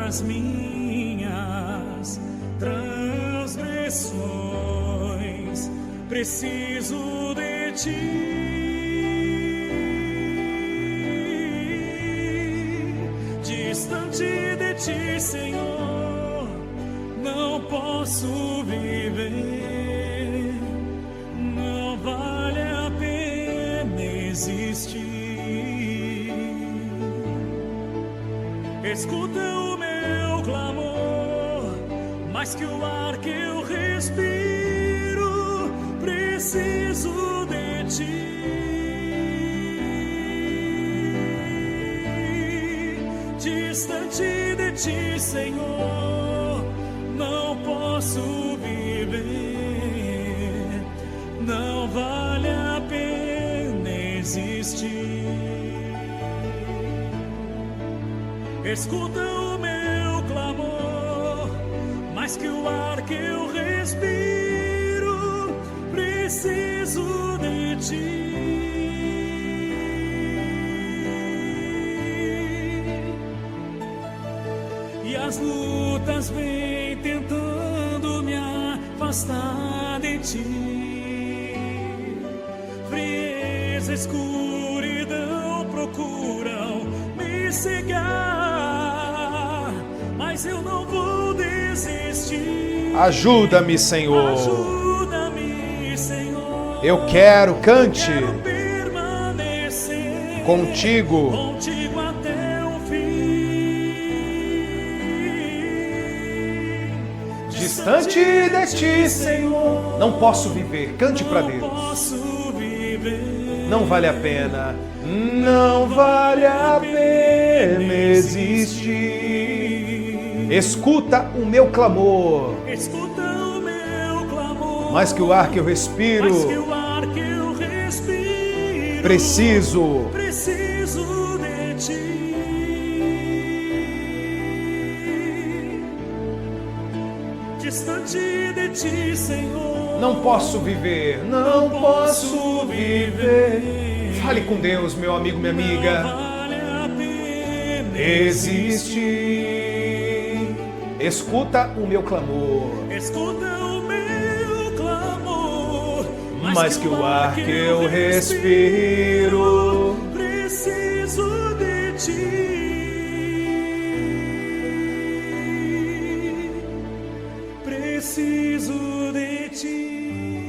as minhas transgressões. Preciso de ti. Distante de ti, Senhor, não posso viver. Não vale a pena existir. Escuta o meu clamor, mais que o ar que eu respiro. Preciso de ti. Distante de ti, Senhor, não posso viver. Não vale a pena existir. Escuta o meu clamor, mais que o ar que eu respiro. Preciso de ti. E as lutas vêm tentando me afastar de ti. Frieza, escuridão procuram me cegar, mas eu não vou desistir. Ajuda-me, Senhor. Ajuda-me, Senhor. Eu quero, cante. Eu quero permanecer Contigo. contigo até o fim. Distante de ti, Senhor, não posso viver. Cante para Não Deus. posso viver. Não vale a pena. Não vale a pena existir. Escuta o meu clamor, Escuta o meu clamor, mais que o ar que eu respiro. mais que o ar que eu respiro. Preciso. Preciso de ti. Distante de ti, Senhor, Não posso viver. Não posso viver. Fale com Deus, meu amigo, minha não amiga. vale a pena Existir. Escuta o meu clamor, Escuta o meu clamor, mais que o ar que eu respiro. Preciso de ti.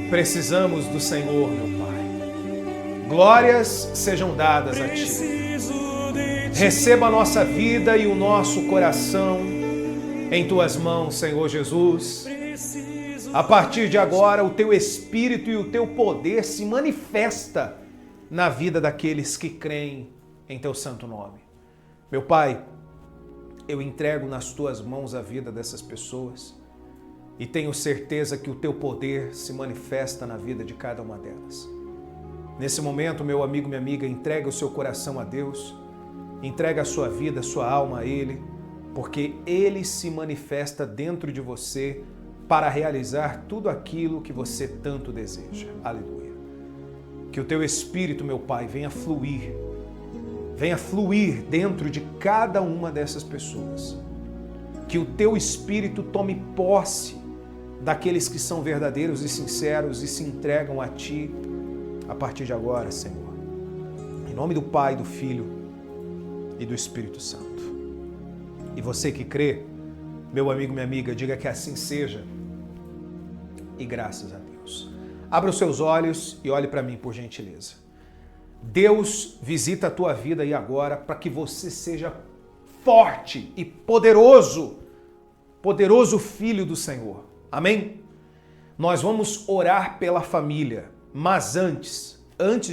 Precisamos do Senhor, meu Pai. Glórias sejam dadas a Ti. Receba a nossa vida e o nosso coração em Tuas mãos, Senhor Jesus. A partir de agora, o Teu Espírito e o Teu poder se manifesta na vida daqueles que creem em Teu santo nome. Meu Pai, eu entrego nas Tuas mãos a vida dessas pessoas e tenho certeza que o Teu poder se manifesta na vida de cada uma delas. Nesse momento, meu amigo, minha amiga, entrega o seu coração a Deus, entrega a sua vida, a sua alma a Ele, porque Ele se manifesta dentro de você para realizar tudo aquilo que você tanto deseja. Aleluia. Que o Teu Espírito, meu Pai, venha fluir dentro de cada uma dessas pessoas. Que o Teu Espírito tome posse daqueles que são verdadeiros e sinceros e se entregam a Ti a partir de agora, Senhor. Em nome do Pai, do Filho e do Espírito Santo. E você que crê, meu amigo, minha amiga, diga que assim seja. E graças a Deus. Abra os seus olhos e olhe para mim, por gentileza. Deus visita a tua vida aí agora para que você seja forte e poderoso filho do Senhor. Amém? Nós vamos orar pela família, mas antes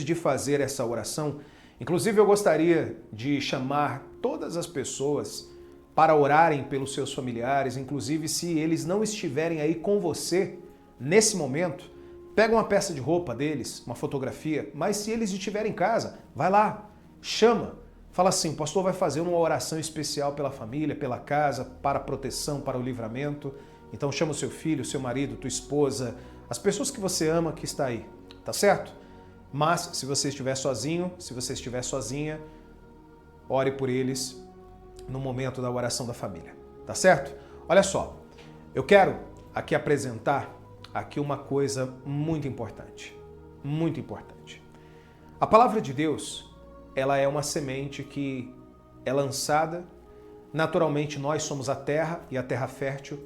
de fazer essa oração, inclusive eu gostaria de chamar todas as pessoas para orarem pelos seus familiares, inclusive se eles não estiverem aí com você nesse momento, pega uma peça de roupa deles, uma fotografia, mas se eles estiverem em casa, vai lá, chama, fala assim, o pastor vai fazer uma oração especial pela família, pela casa, para a proteção, para o livramento. Então chama o seu filho, o seu marido, tua esposa, as pessoas que você ama que está aí, tá certo? Mas se você estiver sozinho, se você estiver sozinha, ore por eles no momento da oração da família, tá certo? Olha só, eu quero aqui apresentar aqui uma coisa muito importante, muito importante. A palavra de Deus, ela é uma semente que é lançada, naturalmente nós somos a terra e a terra fértil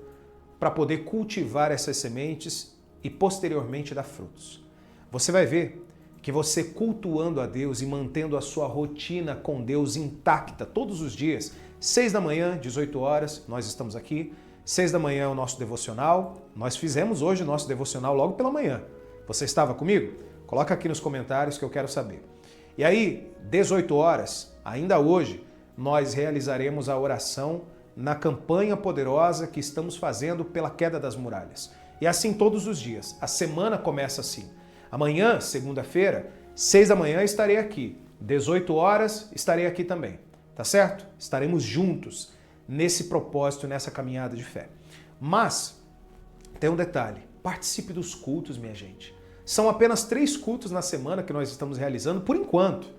para poder cultivar essas sementes e posteriormente dar frutos. Você vai ver que você cultuando a Deus e mantendo a sua rotina com Deus intacta todos os dias, 6 da manhã, 18 horas, nós estamos aqui, 6 da manhã é o nosso devocional. Nós fizemos hoje o nosso devocional logo pela manhã. Você estava comigo? Coloca aqui nos comentários que eu quero saber. E aí, 18 horas, ainda hoje, nós realizaremos a oração na campanha poderosa que estamos fazendo pela queda das muralhas. E assim todos os dias. A semana começa assim. Amanhã, segunda-feira, 6 da manhã estarei aqui. 18 horas estarei aqui também. Tá certo? Estaremos juntos nesse propósito, nessa caminhada de fé. Mas, tem um detalhe, participe dos cultos, minha gente. São apenas 3 cultos na semana que nós estamos realizando, por enquanto.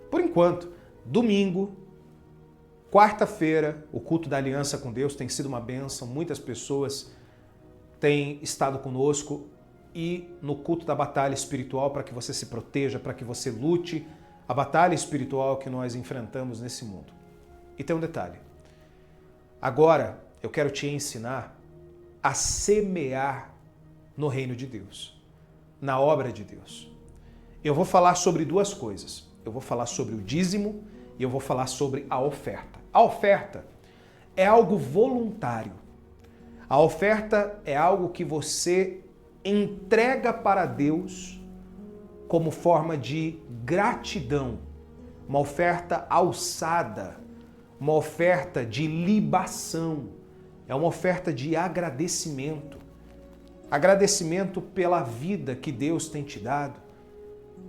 Por enquanto. Domingo, quarta-feira, o culto da aliança com Deus tem sido uma bênção, muitas pessoas têm estado conosco, e no culto da batalha espiritual, para que você se proteja, para que você lute a batalha espiritual que nós enfrentamos nesse mundo. E tem um detalhe. Agora, eu quero te ensinar a semear no reino de Deus, na obra de Deus. Eu vou falar sobre 2 coisas. Eu vou falar sobre o dízimo e eu vou falar sobre a oferta. A oferta é algo voluntário. A oferta é algo que você entrega para Deus como forma de gratidão. Uma oferta alçada. Uma oferta de libação, é uma oferta de agradecimento. Agradecimento pela vida que Deus tem te dado,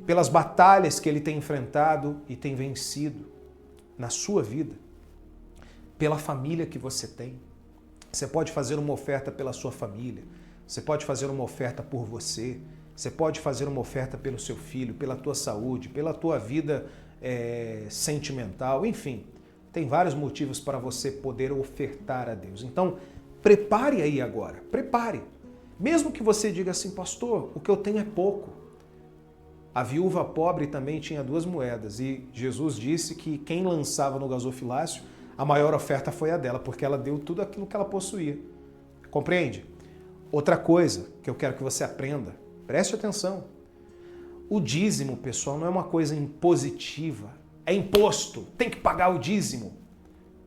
pelas batalhas que Ele tem enfrentado e tem vencido na sua vida, pela família que você tem. Você pode fazer uma oferta pela sua família, você pode fazer uma oferta por você, você pode fazer uma oferta pelo seu filho, pela tua saúde, pela tua vida sentimental, enfim. Tem vários motivos para você poder ofertar a Deus. Então, prepare aí agora, prepare. Mesmo que você diga assim, pastor, o que eu tenho é pouco. A viúva pobre também tinha 2 moedas e Jesus disse que quem lançava no gasofilácio, a maior oferta foi a dela, porque ela deu tudo aquilo que ela possuía. Compreende? Outra coisa que eu quero que você aprenda, preste atenção. O dízimo, pessoal, não é uma coisa impositiva. É imposto, tem que pagar o dízimo.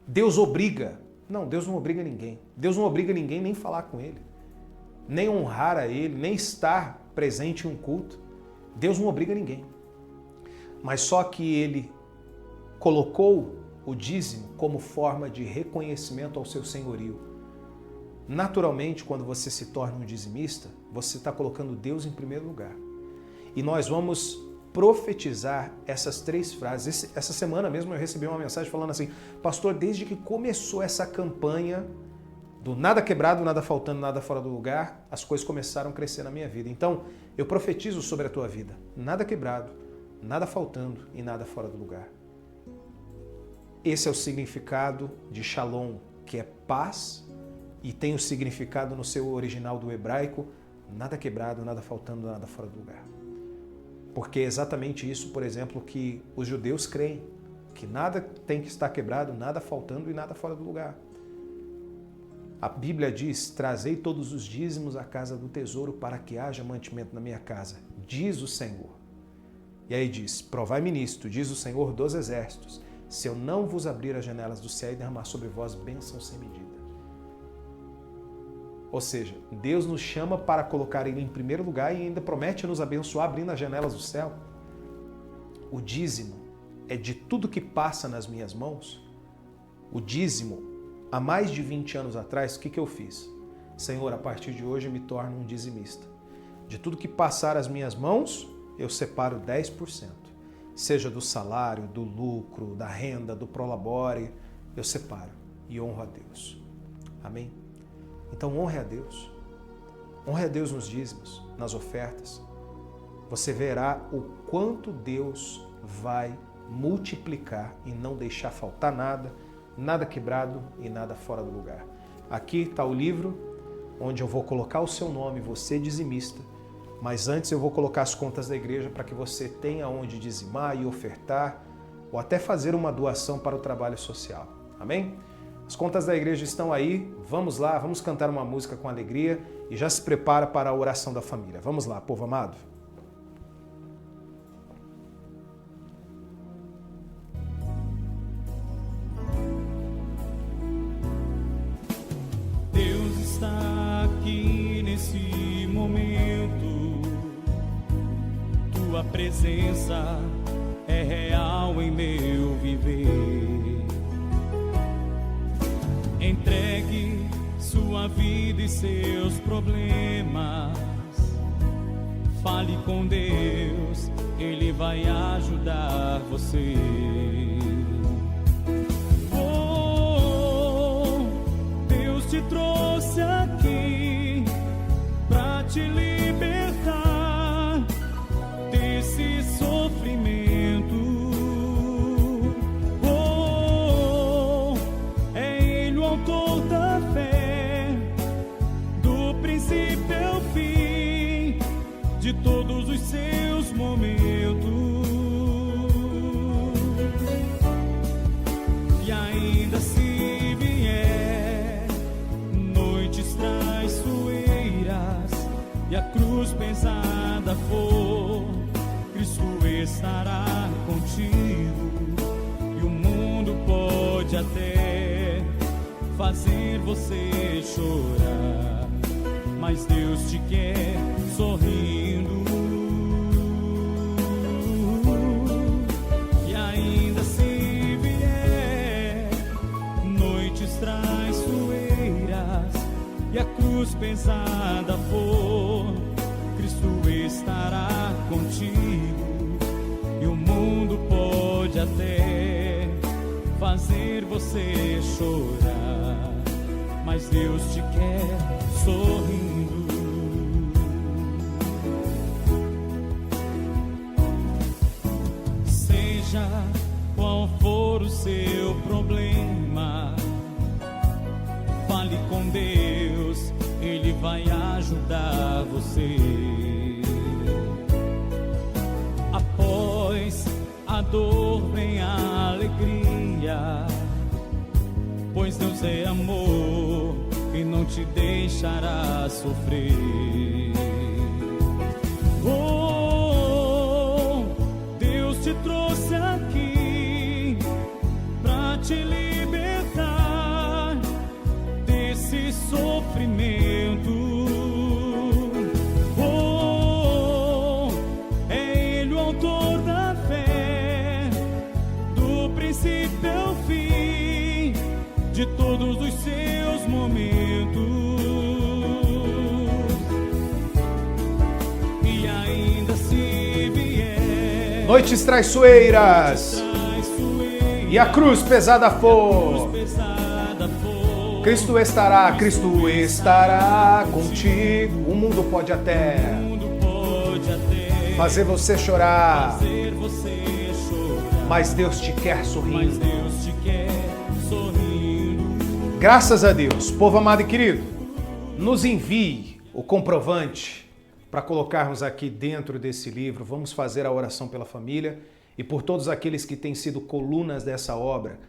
Deus obriga. Não, Deus não obriga ninguém. Deus não obriga ninguém nem falar com Ele, nem honrar a Ele, nem estar presente em um culto. Deus não obriga ninguém. Mas só que Ele colocou o dízimo como forma de reconhecimento ao seu senhorio. Naturalmente, quando você se torna um dizimista, você está colocando Deus em primeiro lugar. E nós vamos profetizar essas 3 frases. Essa semana mesmo eu recebi uma mensagem falando assim: pastor, desde que começou essa campanha do nada quebrado, nada faltando, nada fora do lugar, as coisas começaram a crescer na minha vida. Então, eu profetizo sobre a tua vida: nada quebrado, nada faltando e nada fora do lugar. Esse é o significado de Shalom, que é paz, e tem o significado no seu original do hebraico: nada quebrado, nada faltando, nada fora do lugar. Porque é exatamente isso, por exemplo, que os judeus creem, que nada tem que estar quebrado, nada faltando e nada fora do lugar. A Bíblia diz: trazei todos os dízimos à casa do tesouro para que haja mantimento na minha casa, diz o Senhor. E aí diz: provai-me nisto, diz o Senhor dos exércitos, se eu não vos abrir as janelas do céu e derramar sobre vós bênção sem medida. Ou seja, Deus nos chama para colocar Ele em primeiro lugar e ainda promete nos abençoar abrindo as janelas do céu. O dízimo é de tudo que passa nas minhas mãos. O dízimo, há mais de 20 anos atrás, o que eu fiz? Senhor, a partir de hoje eu me torno um dizimista. De tudo que passar as minhas mãos, eu separo 10%. Seja do salário, do lucro, da renda, do prolabore, eu separo e honro a Deus. Amém? Então honre a Deus. Honre a Deus nos dízimos, nas ofertas. Você verá o quanto Deus vai multiplicar e não deixar faltar nada, nada quebrado e nada fora do lugar. Aqui está o livro onde eu vou colocar o seu nome, você dizimista, mas antes eu vou colocar as contas da igreja para que você tenha onde dizimar e ofertar ou até fazer uma doação para o trabalho social. Amém? As contas da igreja estão aí, vamos lá, vamos cantar uma música com alegria e já se prepara para a oração da família. Vamos lá, povo amado. Deus está aqui nesse momento, tua presença é real em meu viver. Entregue sua vida e seus problemas. Fale com Deus, Ele vai ajudar você. Oh, Deus te trouxe aqui para te libertar desse sofrimento. Autor da fé, do princípio ao fim, de todos os seus momentos. E ainda se vier noites traiçoeiras e a cruz pesada for, Cristo estará contigo. E o mundo pode até fazer você chorar, mas Deus te quer sorrindo. E ainda se vier noites traiçoeiras e a cruz pesada for, Cristo estará contigo. E o mundo pode até fazer você chorar, mas Deus te quer sorrindo. Seja qual for o seu problema, fale com Deus, Ele vai ajudar você. Após a dor vem a alegria, pois Deus é amor e não te deixará sofrer. Oh, Deus te trouxe aqui pra te libertar desse sofrimento. Oh, é Ele o autor da fé, do princípio ao fim de todos os seus momentos. E ainda se vier noites traiçoeiras e a cruz pesada for, Cristo estará contigo. O mundo pode até fazer você chorar, mas Deus te quer sorrindo. Graças a Deus. Povo amado e querido, nos envie o comprovante para colocarmos aqui dentro desse livro. Vamos fazer a oração pela família e por todos aqueles que têm sido colunas dessa obra.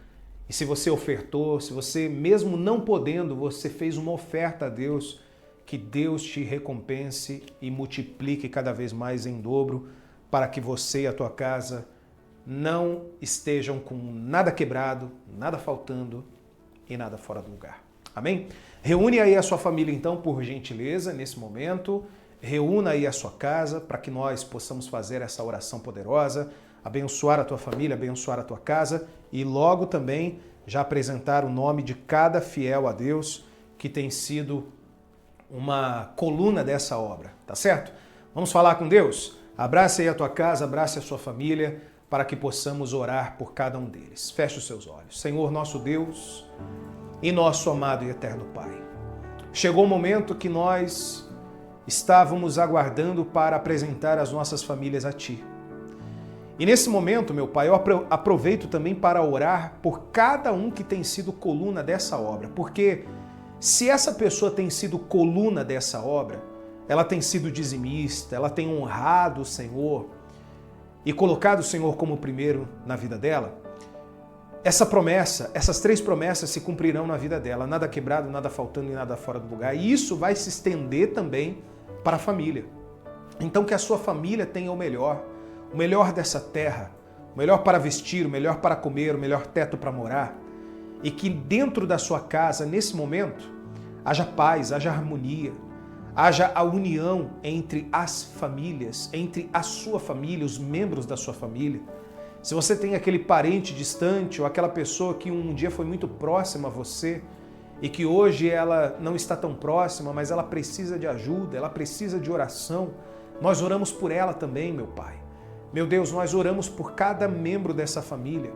E se você ofertou, se você mesmo não podendo, você fez uma oferta a Deus, que Deus te recompense e multiplique cada vez mais em dobro, para que você e a tua casa não estejam com nada quebrado, nada faltando e nada fora do lugar. Amém? Reúne aí a sua família então, por gentileza, nesse momento. Reúna aí a sua casa para que nós possamos fazer essa oração poderosa, abençoar a tua família, abençoar a tua casa e logo também já apresentar o nome de cada fiel a Deus que tem sido uma coluna dessa obra, tá certo? Vamos falar com Deus? Abrace aí a tua casa, abrace a sua família, para que possamos orar por cada um deles. Feche os seus olhos. Senhor, nosso Deus e nosso amado e eterno Pai, chegou o momento que nós estávamos aguardando para apresentar as nossas famílias a Ti. E nesse momento, meu Pai, eu aproveito também para orar por cada um que tem sido coluna dessa obra, porque se essa pessoa tem sido coluna dessa obra, ela tem sido dizimista, ela tem honrado o Senhor e colocado o Senhor como primeiro na vida dela, essa promessa, essas 3 promessas se cumprirão na vida dela, nada quebrado, nada faltando e nada fora do lugar. E isso vai se estender também para a família. Então que a sua família tenha o melhor dessa terra, o melhor para vestir, o melhor para comer, o melhor teto para morar. E que dentro da sua casa, nesse momento, haja paz, haja harmonia, haja a união entre as famílias, entre a sua família, os membros da sua família. Se você tem aquele parente distante ou aquela pessoa que um dia foi muito próxima a você e que hoje ela não está tão próxima, mas ela precisa de ajuda, ela precisa de oração, nós oramos por ela também, meu Pai. Meu Deus, nós oramos por cada membro dessa família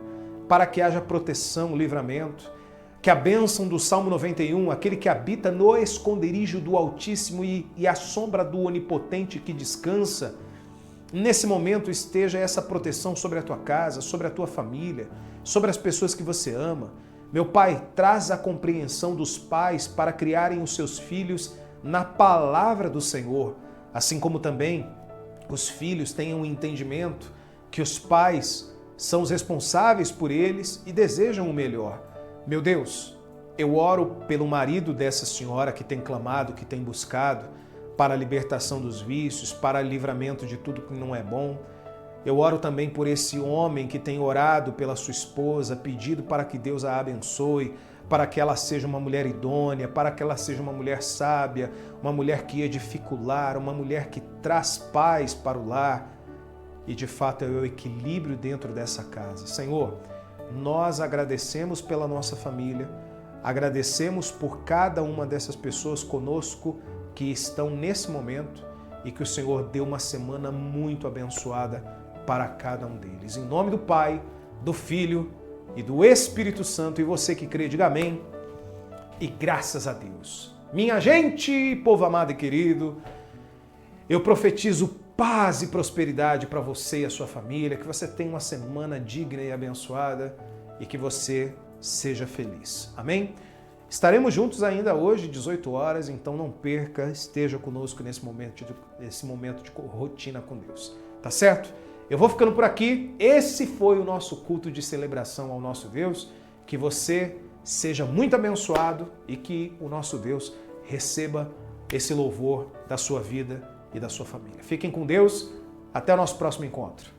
para que haja proteção, livramento, que a bênção do Salmo 91, aquele que habita no esconderijo do Altíssimo e a sombra do Onipotente que descansa, nesse momento esteja essa proteção sobre a tua casa, sobre a tua família, sobre as pessoas que você ama. Meu Pai, traz a compreensão dos pais para criarem os seus filhos na palavra do Senhor, assim como também os filhos tenham um entendimento que os pais são os responsáveis por eles e desejam o melhor. Meu Deus, eu oro pelo marido dessa senhora que tem clamado, que tem buscado para a libertação dos vícios, para o livramento de tudo que não é bom. Eu oro também por esse homem que tem orado pela sua esposa, pedido para que Deus a abençoe, para que ela seja uma mulher idônea, para que ela seja uma mulher sábia, uma mulher que edifica o lar, uma mulher que traz paz para o lar e de fato é o equilíbrio dentro dessa casa. Senhor, nós agradecemos pela nossa família, agradecemos por cada uma dessas pessoas conosco que estão nesse momento e que o Senhor dê uma semana muito abençoada para cada um deles. Em nome do Pai, do Filho e do Espírito Santo. E você que crê, diga amém. E graças a Deus. Minha gente, povo amado e querido, eu profetizo paz e prosperidade para você e a sua família, que você tenha uma semana digna e abençoada e que você seja feliz. Amém? Estaremos juntos ainda hoje, 18 horas, então não perca, esteja conosco nesse momento de rotina com Deus. Tá certo? Eu vou ficando por aqui. Esse foi o nosso culto de celebração ao nosso Deus. Que você seja muito abençoado e que o nosso Deus receba esse louvor da sua vida e da sua família. Fiquem com Deus. Até o nosso próximo encontro.